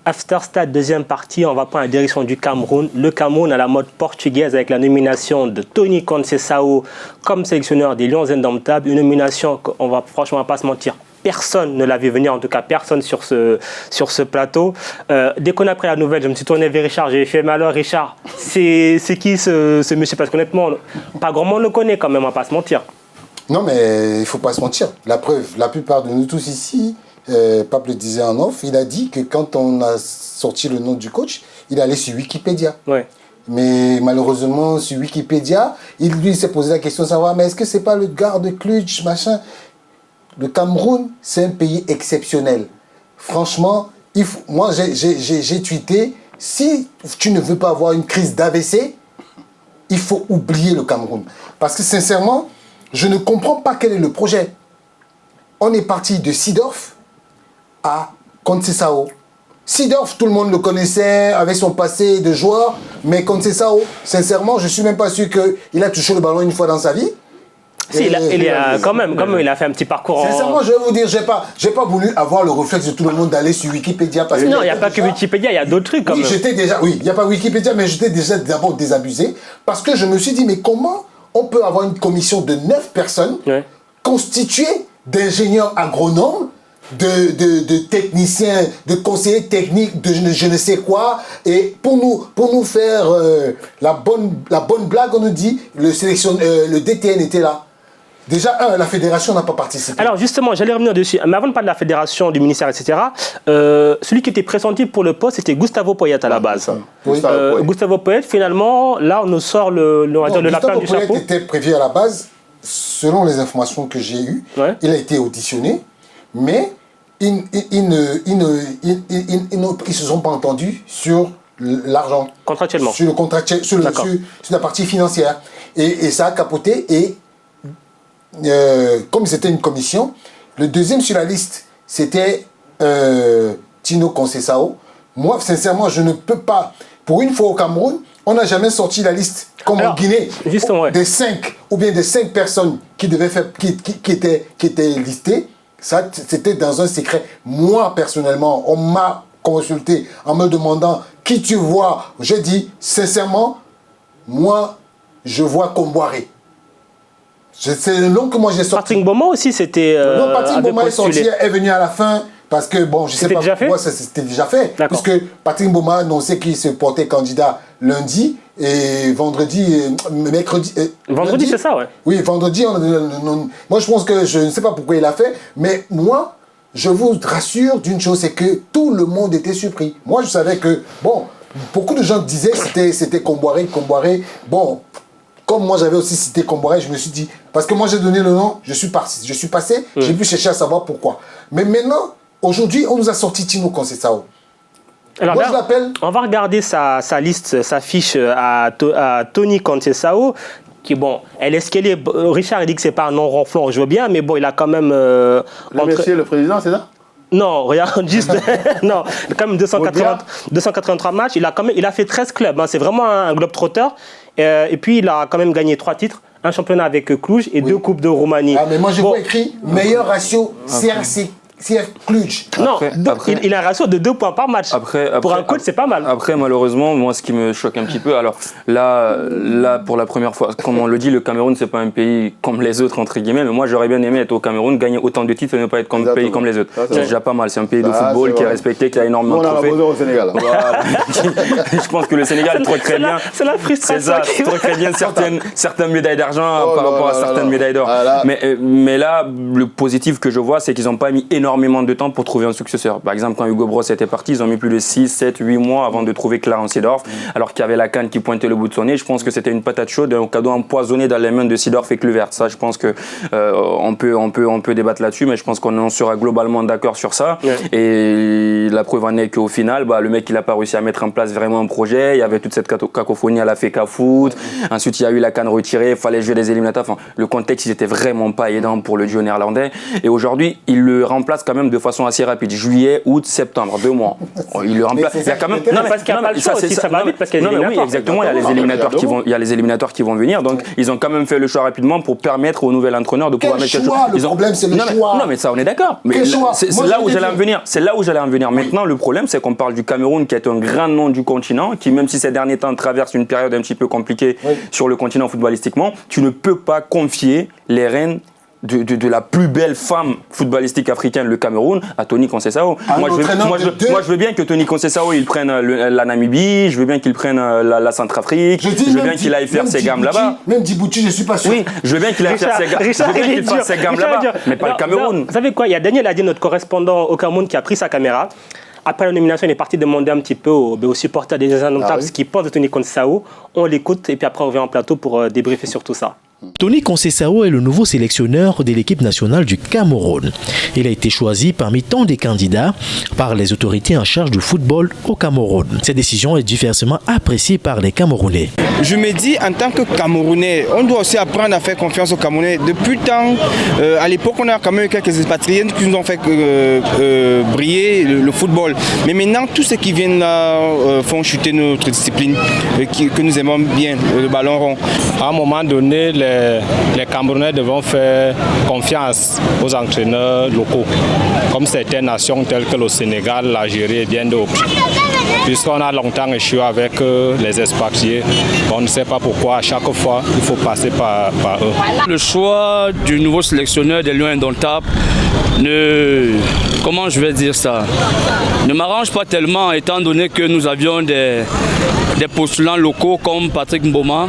After Stade, deuxième partie, on va prendre la direction du Cameroun. Le Cameroun à la mode portugaise avec la nomination de Tony Conceição comme sélectionneur des Lions Indomptables. Une nomination qu'on va franchement pas se mentir, personne ne l'a vu venir, en tout cas personne sur ce plateau. Dès qu'on a pris la nouvelle, je me suis tourné vers Richard, j'ai fait « Mais alors Richard, c'est qui ce monsieur ?» Parce qu'honnêtement, pas grand monde le connaît quand même, on va pas se mentir. Non, mais il ne faut pas se mentir. La preuve, la plupart de nous tous ici, Pape le disait en off, il a dit que quand on a sorti le nom du coach, il allait sur Wikipédia. Ouais. Mais malheureusement, sur Wikipédia, lui s'est posé la question de savoir, mais est-ce que c'est pas le gars de Cluj, machin? Le Cameroun, c'est un pays exceptionnel. Franchement, moi j'ai tweeté, si tu ne veux pas avoir une crise d'AVC, il faut oublier le Cameroun. Parce que sincèrement, je ne comprends pas quel est le projet. On est parti de Seedorf à Conceição. Seedorf, tout le monde le connaissait, avait son passé de joueur, mais Conceição, sincèrement, je ne suis même pas sûr qu'il a touché le ballon une fois dans sa vie. Si, quand même, il a fait un petit parcours. Sincèrement, je vais vous dire, j'ai pas voulu avoir le réflexe de tout le monde d'aller sur Wikipédia. Parce non, il n'y a pas que Wikipédia, il y a d'autres trucs. Oui, il n'y a pas Wikipédia, mais j'étais déjà d'abord désabusé. Parce que je me suis dit, mais comment on peut avoir une commission de 9 personnes constituée d'ingénieurs agronomes, de techniciens, de conseillers techniques, de je ne sais quoi, et pour nous faire la bonne blague, on nous dit le DTN était là. Déjà, la fédération n'a pas participé. Alors justement, j'allais revenir dessus. Mais avant de parler de la fédération, du ministère, etc., celui qui était pressenti pour le poste, c'était Gustavo Poyet à la base. Oui. Gustavo Poyet, finalement, là, on nous sort le lapin du chapeau. Gustavo Poyet était prévu à la base, selon les informations que j'ai eues. Ouais. Il a été auditionné, mais ils ne se sont pas entendus sur l'argent. Contractuellement. Sur la partie financière. Et ça a capoté. Et comme c'était une commission, le deuxième sur la liste, c'était Tino Conceição. Moi, sincèrement, je ne peux pas. Pour une fois au Cameroun, on n'a jamais sorti la liste, comme en Guinée, des 5 ou bien des 5 personnes qui devaient faire, qui étaient listées. Ça, c'était dans un secret. Moi, personnellement, on m'a consulté en me demandant qui tu vois. J'ai dit, sincèrement, moi, je vois Comboiré. C'est le nom que moi j'ai sorti. Patrick Mboma aussi, c'était. Non, Patrick Mboma est venu à la fin. Parce que, bon, je sais pas pourquoi c'était déjà fait. Puisque Patrick Mboma, on sait qu'il se portait candidat lundi et mercredi. Vendredi, c'est ça, ouais. Oui, vendredi. Moi, je pense que je ne sais pas pourquoi il a fait, mais moi, je vous rassure d'une chose, c'est que tout le monde était surpris. Moi, je savais que, bon, beaucoup de gens disaient que c'était Comboiré. Bon, comme moi, j'avais aussi cité Comboiré, je me suis dit, parce que moi, j'ai donné le nom, je suis passé, j'ai pu chercher à savoir pourquoi. Mais maintenant, aujourd'hui, on nous a sorti Tino Conceição. Alors moi, là, je l'appelle. On va regarder sa liste, sa fiche à Tony Conceição, qui, bon, Richard il dit que c'est pas un nom ronflant, je veux bien, mais bon, il a quand même. Monsieur le président, c'est ça? Non, regarde, juste. Non, quand même 283 matchs. Il a fait 13 clubs. Hein, c'est vraiment un globe-trotter. Et puis, il a quand même gagné 3 titres. Un championnat avec Cluj et 2 coupes de Roumanie. Ah, mais moi, j'ai pas écrit meilleur ratio CF Cluj. Non, il a un ratio de 2 points par match. Pour un coach, c'est pas mal. Après, malheureusement, moi, ce qui me choque un petit peu, alors là, pour la première fois, comme on le dit, le Cameroun, c'est pas un pays comme les autres, entre guillemets, mais moi, j'aurais bien aimé être au Cameroun, gagner autant de titres et ne pas être un pays comme les autres. C'est déjà pas mal. C'est un pays de football qui est respecté, qui a énormément de trophées. On a au Sénégal. Voilà. Je pense que le Sénégal troquerait bien. C'est la frustration. C'est ça, troquerait bien certaines médailles d'argent par rapport à certaines médailles d'or. Mais là, le positif que je vois, c'est qu'ils n'ont pas mis énormément de temps pour trouver un successeur. Par exemple, quand Hugo Bros était parti, ils ont mis plus de 6, 7, 8 mois avant de trouver Clarence Seedorf, alors qu'il y avait la canne qui pointait le bout de son nez. Je pense que c'était une patate chaude, un cadeau empoisonné dans les mains de Seedorf et Kluivert. Ça, je pense que on peut débattre là-dessus, mais je pense qu'on en sera globalement d'accord sur ça. Ouais. Et la preuve en est qu'au final, le mec, il n'a pas réussi à mettre en place vraiment un projet. Il y avait toute cette cacophonie à la FECA Foot. Ensuite, il y a eu la canne retirée, il fallait jouer des éliminatoires. Enfin, le contexte, il n'était vraiment pas aidant pour le duo néerlandais. Et aujourd'hui, il le remplace remplace quand même de façon assez rapide. Juillet, août, septembre, 2 mois. Il le remplace. Il y a quand même. Non, parce qu'il n'y a pas le choix aussi, ça va vite parce qu'il y a les éliminatoires. Oui, exactement. Il y a les éliminatoires qui vont venir. Donc, ils ont quand même fait le choix rapidement pour permettre au nouvel entraîneur de pouvoir mettre quelque chose. Le problème, c'est le choix. Non, mais ça, on est d'accord. Mais c'est là où j'allais en venir. C'est là où j'allais en venir. Maintenant, le problème, c'est qu'on parle du Cameroun, qui est un grand nom du continent, qui, même si ces derniers temps traverse une période un petit peu compliquée sur le continent footballistiquement, tu ne peux pas confier les rênes de la plus belle femme footballistique africaine, le Cameroun, à Tony Conceição. Moi, je veux bien que Tony Conceição il prenne la Namibie, je veux bien qu'il prenne la Centrafrique, je veux bien qu'il aille faire ses gammes là-bas. Même Djibouti, je suis pas sûr. Oui, je veux bien qu'il aille faire ses gammes là-bas, mais pas le Cameroun. Vous savez quoi, il y a Daniel Adi, notre correspondant au Cameroun, qui a pris sa caméra. Après la nomination, il est parti demander un petit peu aux supporters des Indomptables ce qu'ils pensent de Tony Conceição. On l'écoute et puis après on revient en plateau pour débriefer sur tout ça. Tony Conceição est le nouveau sélectionneur de l'équipe nationale du Cameroun. Il a été choisi parmi tant de candidats par les autorités en charge du football au Cameroun. Cette décision est diversement appréciée par les Camerounais. Je me dis, en tant que Camerounais, on doit aussi apprendre à faire confiance aux Camerounais. Depuis le temps, à l'époque, on a quand même eu quelques expatriés qui nous ont fait briller le football. Mais maintenant, tous ceux qui viennent là font chuter notre discipline, que nous aimons bien, le ballon rond. À un moment donné, les Camerounais devront faire confiance aux entraîneurs locaux, comme certaines nations telles que le Sénégal, l'Algérie et bien d'autres. Puisqu'on a longtemps échoué avec les expatriés, on ne sait pas pourquoi à chaque fois il faut passer par eux. Le choix du nouveau sélectionneur des Lions Indomptables comment je vais dire ça, ne m'arrange pas tellement, étant donné que nous avions des postulants locaux comme Patrick Mboma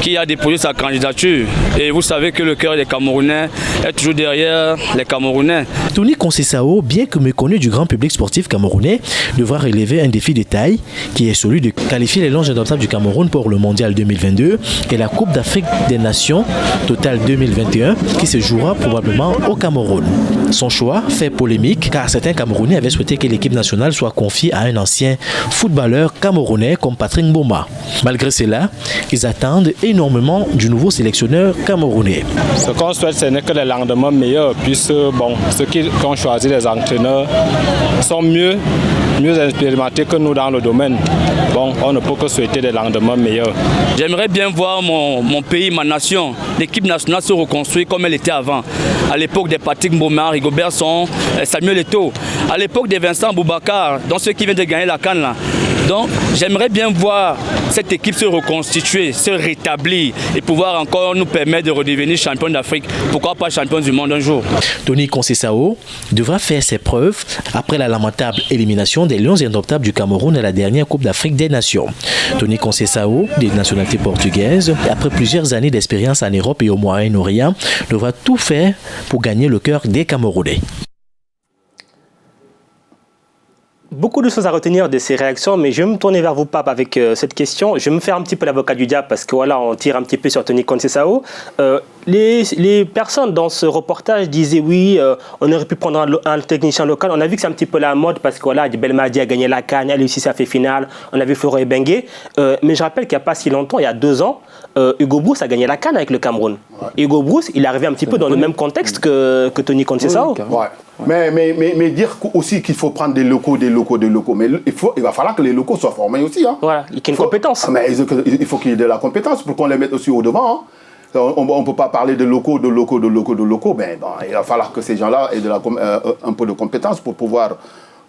qui a déposé sa candidature. Et vous savez que le cœur des Camerounais est toujours derrière les Camerounais. Tony Conceição, bien que méconnu du grand public sportif camerounais, devra relever un défi de taille qui est celui de qualifier les Lions Indomptables du Cameroun pour le Mondial 2022 et la Coupe d'Afrique des Nations Total 2021 qui se jouera probablement au Cameroun. Son choix fait polémique car certains Camerounais avaient souhaité que l'équipe nationale soit confiée à un ancien footballeur camerounais comme Patrick Mboma. Malgré cela, ils attendent énormément du nouveau sélectionneur camerounais. Ce qu'on souhaite, ce n'est que les lendemains meilleurs, puisque ceux qui ont choisi les entraîneurs sont mieux expérimentés que nous dans le domaine. On ne peut que souhaiter des lendemains meilleurs. J'aimerais bien voir mon pays, ma nation, l'équipe nationale se reconstruire comme elle était avant. À l'époque des Patrick Mboma, Rigobert Song, Samuel Eto'o, à l'époque des Vincent Boubacar, dont ceux qui viennent de gagner la CAN là. Donc j'aimerais bien voir cette équipe se reconstituer, se rétablir et pouvoir encore nous permettre de redevenir champion d'Afrique. Pourquoi pas champion du monde un jour. Tony Conceição devra faire ses preuves après la lamentable élimination des Lions Indomptables du Cameroun à la dernière Coupe d'Afrique des Nations. Tony Conceição, de nationalité portugaise, après plusieurs années d'expérience en Europe et au Moyen-Orient, devra tout faire pour gagner le cœur des Camerounais. Beaucoup de choses à retenir de ces réactions, mais je vais me tourner vers vous, Pape, avec cette question. Je vais me faire un petit peu l'avocat du diable parce que voilà, on tire un petit peu sur Tony Conceição. Les personnes dans ce reportage disaient oui, on aurait pu prendre un technicien local. On a vu que c'est un petit peu la mode parce que voilà, Belmadi a gagné la CAN, elle aussi ça fait finale. On a vu Florent Ibenge. Mais je rappelle qu'il n'y a pas si longtemps, il y a 2 ans, Hugo Broos a gagné la CAN avec le Cameroun. Ouais. Hugo Broos, il est arrivé un petit peu dans le même contexte que Tony Conceição. Ouais. Mais dire aussi qu'il faut prendre des locaux. Mais il va falloir que les locaux soient formés aussi. Hein. Voilà, il y a une compétence. Mais il faut qu'il y ait de la compétence pour qu'on les mette aussi au devant. Hein. On ne peut pas parler de locaux. Mais il va falloir que ces gens-là aient un peu de compétence pour pouvoir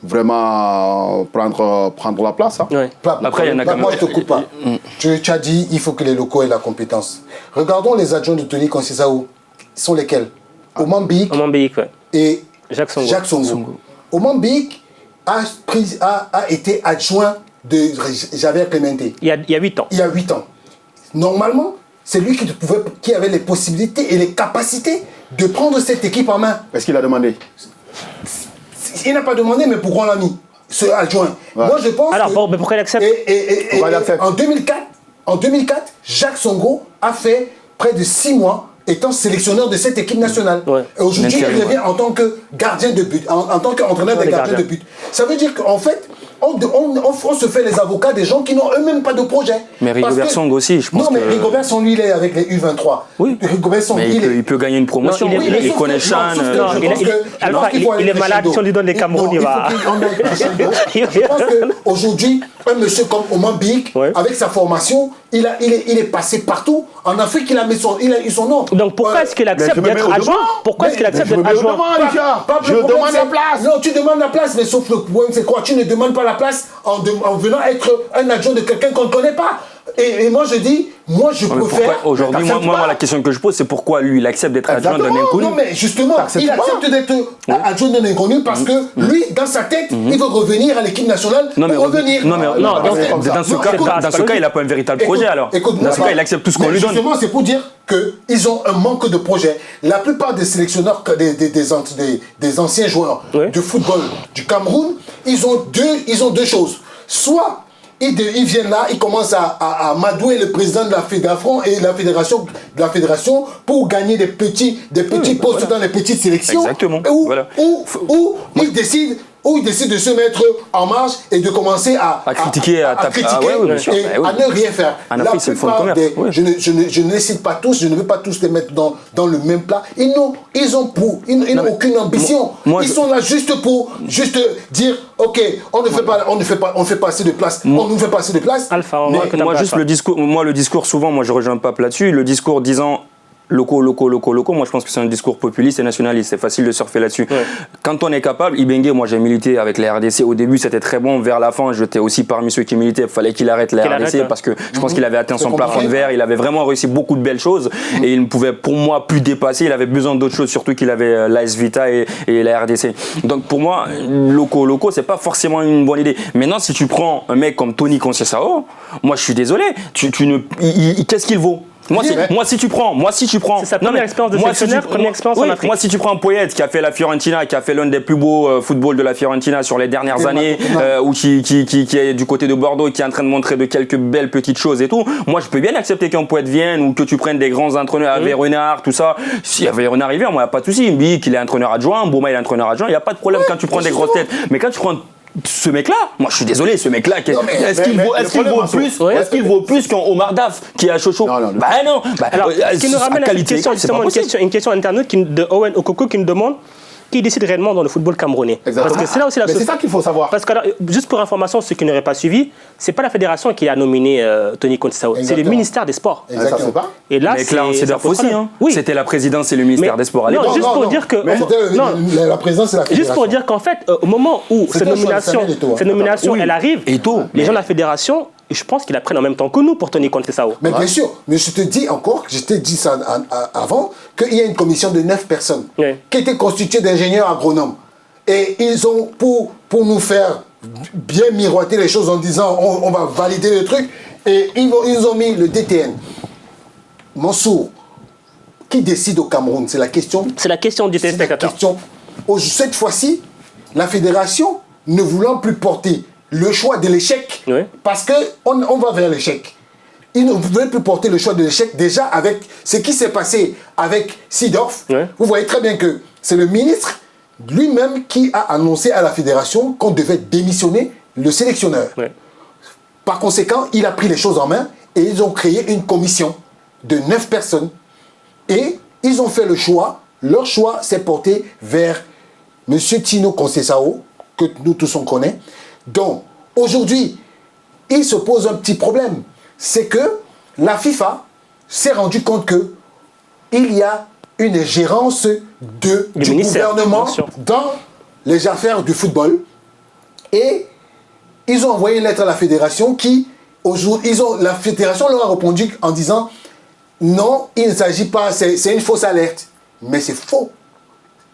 vraiment prendre la place. Hein. Ouais. Après, il y en a quand même... Moi, je ne te coupe pas. Tu as dit qu'il faut que les locaux aient la compétence. Regardons les adjoints de Tony Conceição. Ils sont lesquels? Oman Bik ouais. Et Jacques Songo. Oman Bik a été adjoint de Javier Clemente. Il y a 8 ans. Il y a 8 ans. Normalement, c'est lui qui avait les possibilités et les capacités de prendre cette équipe en main. Est-ce qu'il a demandé? Il n'a pas demandé, mais pourquoi on l'a mis, ce adjoint? Ouais. Moi, je pense. Alors, mais pourquoi il accepte? En 2004, Jacques Songo a fait près de 6 mois étant sélectionneur de cette équipe nationale. Ouais. Et aujourd'hui, il revient en tant que gardien de but, en tant qu'entraîneur des gardiens de but. Ça veut dire qu'en fait, on se fait les avocats des gens qui n'ont eux-mêmes pas de projet. Mais Rigobert Song aussi, je pense. Non, mais Rigobert Song, lui, il est avec les U23. Oui. Rigobert Song, mais il peut gagner une promotion. Non, il connaît Chan. Il est malade. Si on lui donne les Cameroun, il va. Je pense qu'aujourd'hui, un monsieur comme Oman Bik, avec sa formation, il est passé partout. En Afrique, il a eu son nom. Donc pourquoi est-ce qu'il accepte d'être adjoint? Pourquoi est-ce qu'il accepte d'être adjoint? Je demande la place. Non, tu demandes la place, mais sauf le problème, c'est quoi? Tu ne demandes pas la place en venant être un adjoint de quelqu'un qu'on ne connaît pas. Et moi, je dis, je préfère. Aujourd'hui, moi, la question que je pose, c'est pourquoi lui, il accepte d'être adjoint d'un inconnu. Non, mais justement, il accepte d'être adjoint d'un inconnu parce que lui, dans sa tête, il veut revenir à l'équipe nationale. Dans ce cas, il n'a pas un véritable projet alors. Dans ce cas, il accepte tout ce qu'on lui donne. Justement, c'est pour dire qu'ils ont un manque de projet. La plupart des sélectionneurs, des anciens joueurs de football du Cameroun, ils ont deux choses. Soit ils viennent là, ils commencent à madouer le président de la fédération et la fédération pour gagner des petits postes dans les petites sélections. Exactement. Où ils décident de se mettre en marche et de commencer à critiquer et à ne rien faire. La plupart je ne les cite pas tous, je ne veux pas tous les mettre dans le même plat. Ils n'ont aucune ambition. Ils sont là juste pour dire ok, on ne fait pas assez de place. On nous fait pas assez de place. Moi, juste le discours, souvent, je rejoins pas là-dessus. Le discours disant locaux, moi je pense que c'est un discours populiste et nationaliste, c'est facile de surfer là-dessus. Quand on est capable, Ibenge, moi j'ai milité avec la RDC, au début c'était très bon, vers la fin j'étais aussi parmi ceux qui militaient, il fallait qu'il arrête la RDC parce que je pense qu'il avait atteint son plafond de verre, il avait vraiment réussi beaucoup de belles choses et il ne pouvait pour moi plus dépasser, il avait besoin d'autres choses, surtout qu'il avait l'AS Vita et la RDC. Donc pour moi, locaux, c'est pas forcément une bonne idée. Maintenant si tu prends un mec comme Tony Conceição, moi je suis désolé, qu'est-ce qu'il vaut? Moi si tu prends c'est sa première expérience de sélectionneur, première expérience en Afrique. Moi si tu prends un Poyet qui a fait la Fiorentina, qui a fait l'un des plus beaux footballs de la Fiorentina sur les dernières années, ou qui est du côté de Bordeaux et qui est en train de montrer de quelques belles petites choses et tout, moi je peux bien accepter qu'un Poyet vienne ou que tu prennes des grands entraîneurs, Hervé Renard, tout ça. Si Hervé Renard arrive, moi il n'y a pas de souci, Mbik il est entraîneur adjoint, Bouma il est entraîneur adjoint, il n'y a pas de problème quand tu prends des grosses têtes. Mais quand tu prends ce mec-là, moi je suis désolé, ce mec-là, est-ce qu'il vaut plus qu'un Omar Daf qui est à Chocho? Bah non. Alors, ce qui nous ramène à une question internaute de Owen Okoko qui nous demande qui décide réellement dans le football camerounais. Exactement. Parce que c'est là aussi la c'est ça qu'il faut savoir. Parce que, juste pour information, ceux qui n'auraient pas suivi, c'est pas la fédération qui a nominé Tony Conceição, c'est le ministère des Sports. Exactement. Et là, mais Clarence Seedorf aussi, oui. C'était la présidence et le ministère des Sports à l'époque. Non, juste pour dire que la présidence et la fédération. Juste pour dire qu'en fait, au moment où cette nomination elle arrive, les gens de la fédération, je pense qu'ils la prennent en même temps que nous pour Tony Conceição. Mais bien sûr, mais je te dis encore, je t'ai dit ça avant, qu'il y a une commission de 9 personnes qui était constituée d'ingénieurs agronomes. Et ils ont, pour nous faire bien miroiter les choses en disant on va valider le truc, et ils ont mis le DTN. Mansour, qui décide au Cameroun? C'est la question. C'est la question du téléspectateur. Cette fois-ci, la fédération, ne voulant plus porter le choix de l'échec, parce qu'on va vers l'échec. Ils ne veulent plus porter le choix de l'échec déjà avec ce qui s'est passé avec Seedorf. Vous voyez très bien que c'est le ministre lui-même qui a annoncé à la fédération qu'on devait démissionner le sélectionneur. Par conséquent, il a pris les choses en main et ils ont créé une commission de 9 personnes. Et ils ont fait le choix, leur choix s'est porté vers M. Tino Conceição, que nous tous on connaît. Donc, aujourd'hui, il se pose un petit problème. C'est que la FIFA s'est rendu compte qu'il y a une gérance du gouvernement dans les affaires du football. Et ils ont envoyé une lettre à la fédération la fédération leur a répondu en disant non, il ne s'agit pas, c'est une fausse alerte. Mais c'est faux.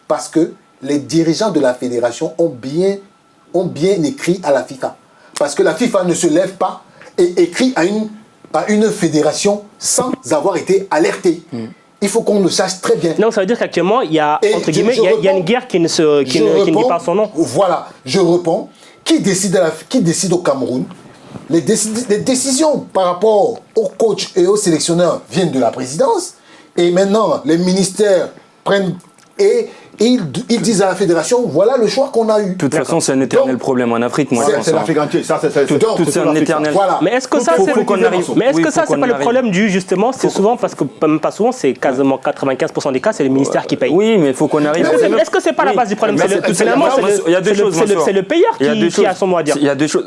Parce que les dirigeants de la fédération ont bien écrit à la FIFA. Parce que la FIFA ne se lève pas et écrit à une fédération sans avoir été alertée. Il faut qu'on le sache très bien. Non, ça veut dire qu'actuellement, il y a, entre guillemets, il y a une guerre qui ne dit pas son nom. Voilà, je réponds. Qui décide au Cameroun? Les décisions par rapport aux coachs et aux sélectionneurs viennent de la présidence. Et maintenant, les ministères prennent et ils disent à la fédération, voilà le choix qu'on a eu. De toute façon, c'est un éternel problème en Afrique. C'est l'Afrique entière. Ça, c'est un éternel. Voilà. Mais est-ce que ça, c'est pas le problème du justement, c'est souvent parce que même pas souvent, c'est quasiment 95% des cas, c'est le ministère qui paye. Oui, mais il faut qu'on arrive. Est-ce que c'est pas la base du problème? C'est le payeur qui a son mot à dire. Il y a deux choses.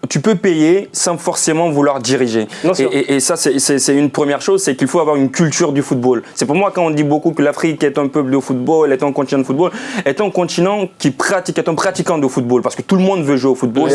Tu peux payer sans forcément vouloir diriger. Et ça, c'est une première chose, c'est qu'il faut avoir une culture du football. C'est pour moi quand on dit beaucoup que l'Afrique est un peuple de football, est un continent de football, est un continent qui pratique, est un pratiquant de football, parce que tout le monde veut jouer au football.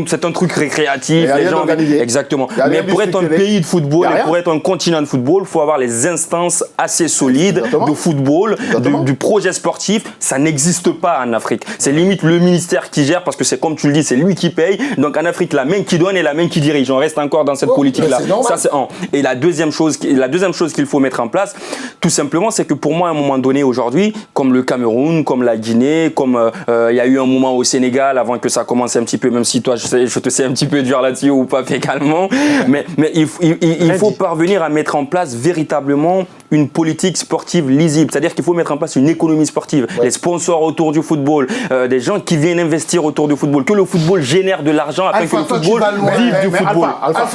C'est un truc récréatif. Les gens, exactement. Mais pour être un pays de football et pour être un continent de football, il faut avoir les instances assez solides de football, du projet sportif. Ça n'existe pas en Afrique. C'est limite le ministère qui gère, parce que c'est comme tu le dis, c'est lui qui paye. Donc en Afrique, la main qui donne et la main qui dirige. On reste encore dans cette politique-là. Ça, c'est un. Et la deuxième chose qu'il faut mettre en place, tout simplement, c'est que pour moi, à un moment donné, aujourd'hui, comme le Cameroun, comme la Guinée, comme il y a eu un moment au Sénégal, avant que ça commence un petit peu, même si toi, je te sais un petit peu dur là-dessus ou pas également, mais il faut parvenir à mettre en place véritablement une politique sportive lisible. C'est-à-dire qu'il faut mettre en place une économie sportive, des sponsors autour du football, des gens qui viennent investir autour du football, que le football génère de l'argent afin que le football vive du football.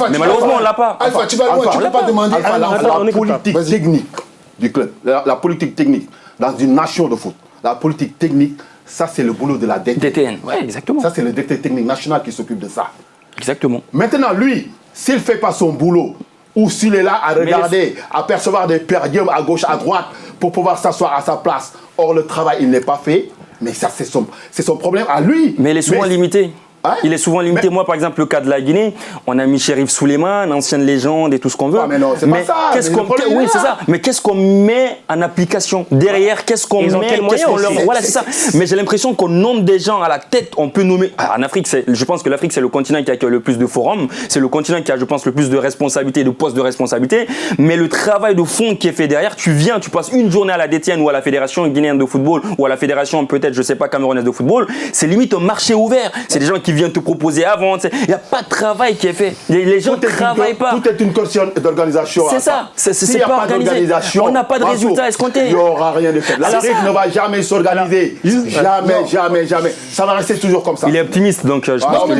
Mais malheureusement, on ne l'a pas. Alpha, tu vas loin, tu ne peux pas demander la politique technique du club, la politique technique dans une nation de foot, la politique technique, ça c'est le boulot de la DTN. Oui, exactement. Ça c'est le directeur technique national qui s'occupe de ça. Exactement. Maintenant, lui, s'il ne fait pas son boulot, ou s'il est là à regarder, à percevoir des perdiums à gauche, à droite, pour pouvoir s'asseoir à sa place, or le travail il n'est pas fait, mais ça c'est son problème à lui. Mais il est souvent limité. Il est souvent limité. Moi, par exemple, le cas de la Guinée, on a mis Chérif Souleymane, ancienne légende et tout ce qu'on veut. Mais non, c'est pas ça. Oui, c'est ça. Mais qu'est-ce qu'on met en application derrière? Qu'est-ce qu'on met? Voilà, c'est ça. Mais j'ai l'impression qu'on nomme des gens à la tête. On peut nommer. En Afrique, je pense que l'Afrique, c'est le continent qui a le plus de forums. C'est le continent qui a, je pense, le plus de responsabilités, de postes de responsabilité. Mais le travail de fond qui est fait derrière, tu passes une journée à la DTN ou à la Fédération guinéenne de football ou à la Fédération, peut-être, je sais pas, camerounaise de football. C'est limite un marché ouvert. C'est des gens qui viennent te proposer avant. Il n'y a pas de travail qui est fait. Les gens ne travaillent pas. Tout est une question d'organisation. C'est ça. C'est pas organisé. On n'a pas de résultats escomptés. Il n'y aura rien de fait. L'Afrique ne va jamais s'organiser. Jamais. Ça va rester toujours comme ça. Il est optimiste, donc je pense que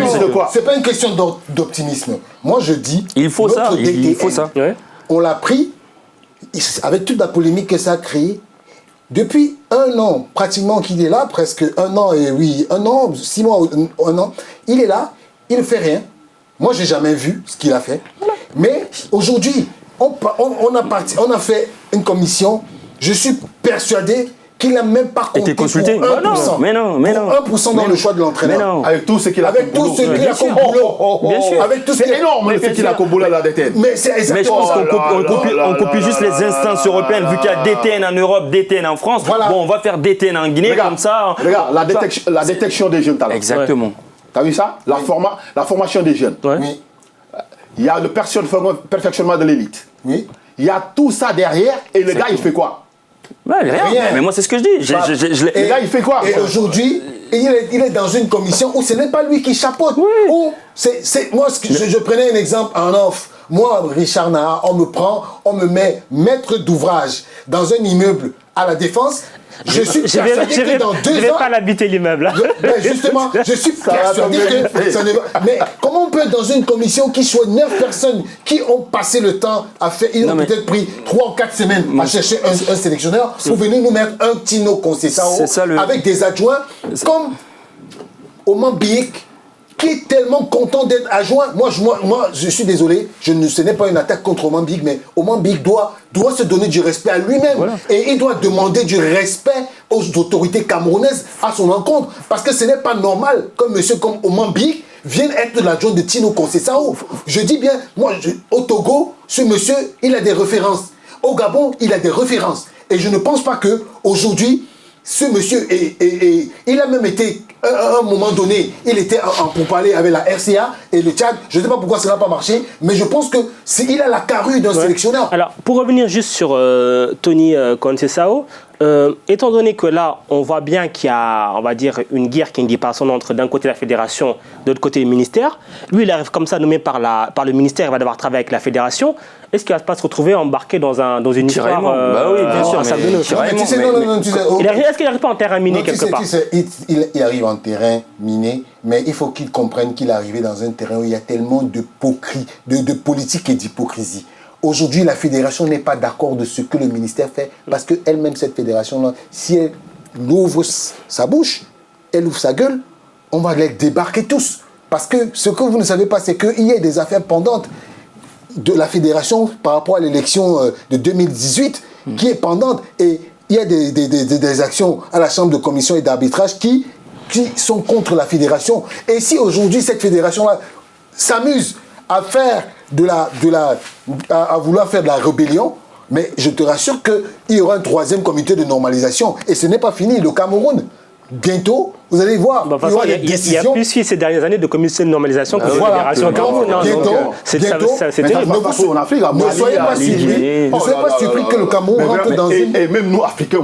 c'est pas une question d'optimisme. Moi, je dis. Il faut ça. On l'a pris avec toute la polémique que ça a créé. Depuis 1 an, pratiquement qu'il est là, presque 1 an, 6 mois, 1 an, il est là, il ne fait rien. Moi, je n'ai jamais vu ce qu'il a fait. Mais aujourd'hui, on a fait une commission. Je suis persuadé qu'il n'a même pas compté pour 1%. Mais non. 1% dans le choix de l'entraîneur. Avec tout ce qu'il a comme boulot. Bien sûr. C'est énorme ce qu'il a comme boulot à la DTN. Mais c'est exactement ça. On copie juste les instances européennes. Vu qu'il y a DTN en Europe, DTN en France. Bon, on va faire DTN en Guinée comme ça. Regarde, la détection des jeunes talents. Exactement. T'as vu ça? La formation des jeunes. Oui. Il y a le perfectionnement de l'élite. Oui. Il y a tout ça derrière et le gars il fait quoi? Rien. Mais moi, c'est ce que je dis. Le gars, il fait quoi? Et aujourd'hui, il est dans une commission où ce n'est pas lui qui chapeaute. Moi, je prenais un exemple en off. Moi, Richard Naha, on me met maître d'ouvrage dans un immeuble à la Défense. Je suis persuadé que dans 2 ans... Je ne vais pas l'habiter l'immeuble. Justement, je suis persuadé que... Ça ne va, mais comment on peut être dans une commission qui soit 9 personnes qui ont passé le temps à faire... Ils ont peut-être pris 3 ou 4 semaines à chercher un sélectionneur pour venir nous mettre un Tino Conceição avec des adjoints comme Oman Biek, qui est tellement content d'être adjoint. Moi, je suis désolé, ce n'est pas une attaque contre Oman Biek, mais Oman Biek doit se donner du respect à lui-même. Voilà. Et il doit demander du respect aux autorités camerounaises à son encontre. Parce que ce n'est pas normal qu'un monsieur comme Oman Biek vienne être l'adjoint de Tino Conceição. Je dis bien, au Togo, ce monsieur, il a des références. Au Gabon, il a des références. Et je ne pense pas qu'aujourd'hui, ce monsieur, il a même été, à un moment donné, il était en pourparlers avec la RCA et le Tchad. Je ne sais pas pourquoi ça n'a pas marché, mais je pense qu'il a la carrure d'un sélectionneur. Alors, pour revenir juste sur Tony Conceição, Étant donné que là, on voit bien qu'il y a, on va dire, une guerre qui ne dit pas son nom entre d'un côté la fédération, de l'autre côté le ministère, lui, il arrive comme ça, nommé par le ministère, il va devoir travailler avec la fédération. Est-ce qu'il ne va pas se retrouver embarqué dans une histoire bah oui, bien sûr, Est-ce qu'il n'arrive pas en terrain miné quelque part? Il arrive en terrain miné, mais il faut qu'il comprenne qu'il est arrivé dans un terrain où il y a tellement de politique et d'hypocrisie. Aujourd'hui, la fédération n'est pas d'accord de ce que le ministère fait parce qu'elle-même, cette fédération-là, si elle ouvre sa bouche, elle ouvre sa gueule, on va les débarquer tous. Parce que ce que vous ne savez pas, c'est qu'il y a des affaires pendantes de la fédération par rapport à l'élection de 2018 qui est pendante. Et il y a des actions à la Chambre de commission et d'arbitrage qui sont contre la fédération. Et si aujourd'hui, cette fédération-là s'amuse à faire à vouloir faire de la rébellion, mais je te rassure qu'il y aura un troisième comité de normalisation. Et ce n'est pas fini. Le Cameroun, bientôt, vous allez voir, il y aura des décisions. Il y a plus ces dernières années de commission de normalisation que de fédération au Cameroun. C'est terrible. Ne soyez pas surpris que le Cameroun rentre dans une... Et même nous, Africains,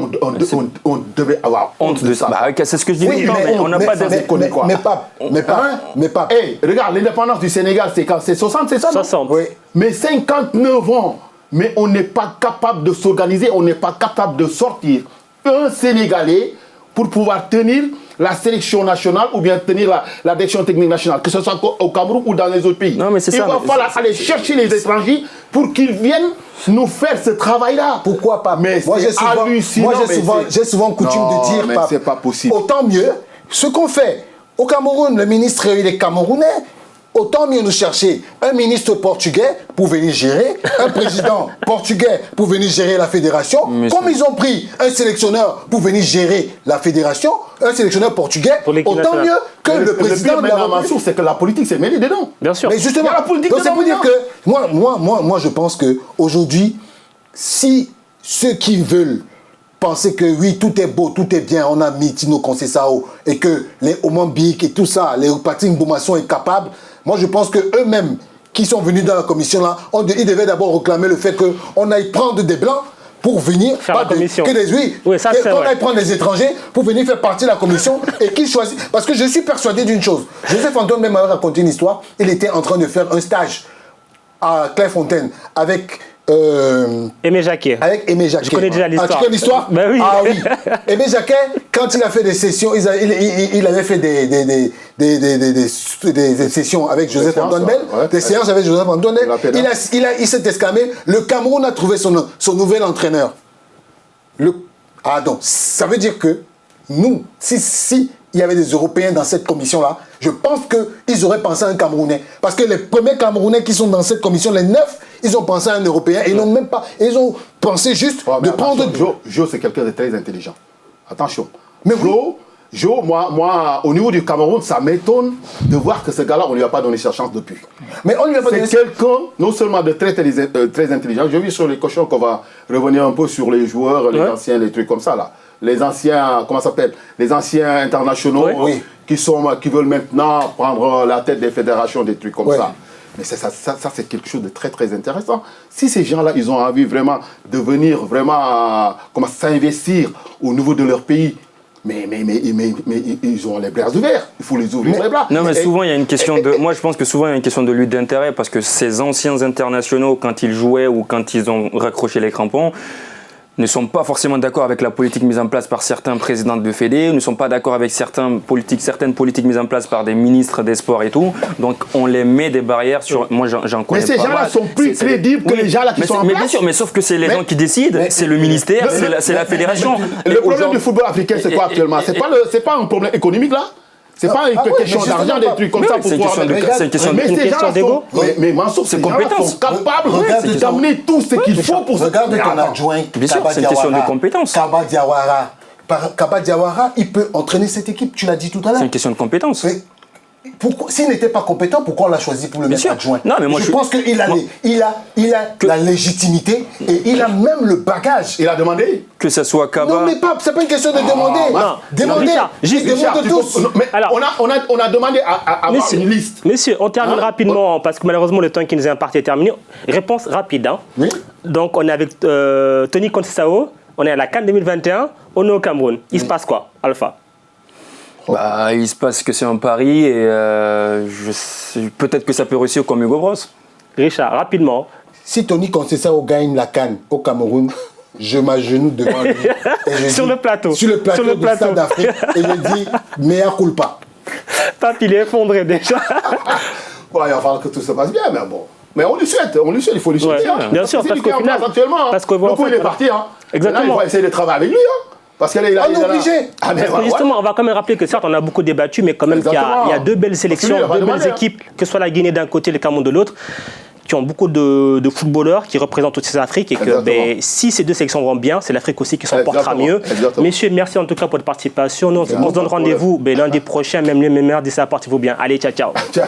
on devait avoir honte de ça. C'est ce que je dis. Oui, mais on n'a pas d'indépendance. Mais pas. Regarde, l'indépendance du Sénégal, c'est quand? C'est 60, c'est ça? 60. Oui. Mais 59 ans, mais on n'est pas capable de s'organiser, on n'est pas capable de sortir un Sénégalais pour pouvoir tenir la sélection nationale ou bien tenir la direction technique nationale, que ce soit au Cameroun ou dans les autres pays. Non, mais c'est Il va falloir aller chercher les étrangers pour qu'ils viennent nous faire ce travail-là. Pourquoi pas? Mais moi, j'ai souvent coutume de dire, c'est pas possible. Autant mieux, ce qu'on fait au Cameroun, le ministre réunit les Camerounais. Autant mieux nous chercher un ministre portugais pour venir gérer, un président portugais pour venir gérer la fédération. Comme ils ont pris un sélectionneur pour venir gérer la fédération, un sélectionneur portugais, autant mieux que le président de la République. C'est que la politique s'est mêlée dedans. Bien sûr. Mais justement, donc c'est pour dire que moi je pense qu'aujourd'hui, si ceux qui veulent penser que oui, tout est beau, tout est bien, on a mis Tino Conceição et que les Omambik et tout ça, les Patrick Mboma sont incapables. Moi, je pense qu'eux-mêmes, qui sont venus dans la commission-là, ils devaient d'abord réclamer le fait qu'on aille prendre des Blancs pour venir... Faire la commission. Qu'on aille prendre des étrangers pour venir faire partie de la commission et qu'ils choisissent... Parce que je suis persuadé d'une chose. Joseph Antoine même m'a raconté une histoire. Il était en train de faire un stage à Clairefontaine avec... Aimé Jacquet. Avec Aimé Jacquet. Je connais déjà l'histoire. Tu connais l'histoire? Ben oui. Ah oui. Aimé Jacquet, quand il a fait des sessions, il avait fait des sessions avec Joseph Antoine Bell, des séances avec Joseph Antoine Bell. Il s'est exclamé, le Cameroun a trouvé son nouvel entraîneur. Donc, ça veut dire que nous, si il y avait des Européens dans cette commission-là, je pense qu'ils auraient pensé à un Camerounais. Parce que les premiers Camerounais qui sont dans cette commission, les 9, ils ont pensé à un Européen. Ils n'ont même pas... Ils ont pensé juste de prendre... Joe, c'est quelqu'un de très intelligent. Attention. Mais Joe, moi, au niveau du Cameroun, ça m'étonne de voir que ce gars-là, on ne lui a pas donné sa chance depuis. Mais on lui a pas donné... C'est quelqu'un, non seulement de très intelligent. J'ai vu sur les cochons qu'on va revenir un peu sur les joueurs, les anciens, les trucs comme ça, là. Les anciens, comment ça s'appelle? Les anciens internationaux qui veulent maintenant prendre la tête des fédérations, des trucs comme ça. Mais ça c'est quelque chose de très très intéressant. Si ces gens-là, ils ont envie vraiment de venir vraiment s'investir au niveau de leur pays, mais ils ont les bras ouverts. Il faut les ouvrir les bras. Non, mais souvent il y a une question de... Moi je pense que souvent il y a une question de lutte d'intérêt parce que ces anciens internationaux, quand ils jouaient ou quand ils ont raccroché les crampons, ne sont pas forcément d'accord avec la politique mise en place par certains présidents de fédé, ne sont pas d'accord avec certaines politiques mises en place par des ministres des sports et tout. Donc on les met des barrières sur... Moi j'en connais pas. Mais ces gens-là sont plus crédibles que les gens là qui sont en place. Mais bien sûr, mais sauf que c'est les gens qui décident, c'est le ministère, c'est la fédération. Le problème du football africain, c'est quoi actuellement? C'est pas un problème économique là? C'est pas une question d'argent, des trucs comme ça pour pouvoir... C'est une question d'égo. Mais Mansour, ces gens-là sont capables d'amener tout ce qu'il faut pour... Regarde ton adjoint. Bien sûr, c'est une question de compétence. Kaba Diawara, il peut entraîner cette équipe, tu l'as dit tout à l'heure. C'est une question de compétence. S'il n'était pas compétent, pourquoi on l'a choisi pour le mettre adjoint? Non, mais moi, je pense qu'il a la légitimité et il a même le bagage. Il a demandé que ça soit Kaba. Non, mais c'est pas une question de demander. Demandez tous. Mais alors, on a demandé à avoir une liste. Messieurs, on termine rapidement parce que malheureusement le temps qui nous est imparti est terminé. Réponse rapide. Oui. Donc on est avec Tony Conceição, On est à la CAN 2021, on est au Cameroun. Il se passe quoi, Alpha? Bah, il se passe que c'est un pari et peut-être que ça peut réussir comme Hugo Bros. Richard, rapidement. Si Tony Conceição gagne la CAN au Cameroun, je m'agenouille devant lui. Et je Sur dis, le plateau. Sur le plateau du Stade d'Afrique. Et je dis, mea culpa. Pape, il est effondré déjà. Bon, il va falloir que tout se passe bien, mais bon. Mais on lui souhaite, il faut lui souhaiter. Ouais, bien sûr, parce qu'au final, parce que le coup, il est parti. Hein. Exactement. Maintenant, il va essayer de travailler avec lui. Hein. Parce qu'elle est là. On est obligé. Ah, mais parce que justement, on va quand même rappeler que certes, on a beaucoup débattu, mais quand même, il y a deux belles sélections, deux belles équipes, que ce soit la Guinée d'un côté et le Cameroun de l'autre, qui ont beaucoup de footballeurs qui représentent aussi l'Afrique et que si ces deux sélections vont bien, c'est l'Afrique aussi qui s'en portera mieux. Exactement. Messieurs, merci en tout cas pour votre participation. Nous, on se donne rendez-vous lundi prochain, même le même heure, d'ici là, portez-vous bien. Allez, ciao, ciao. Ciao.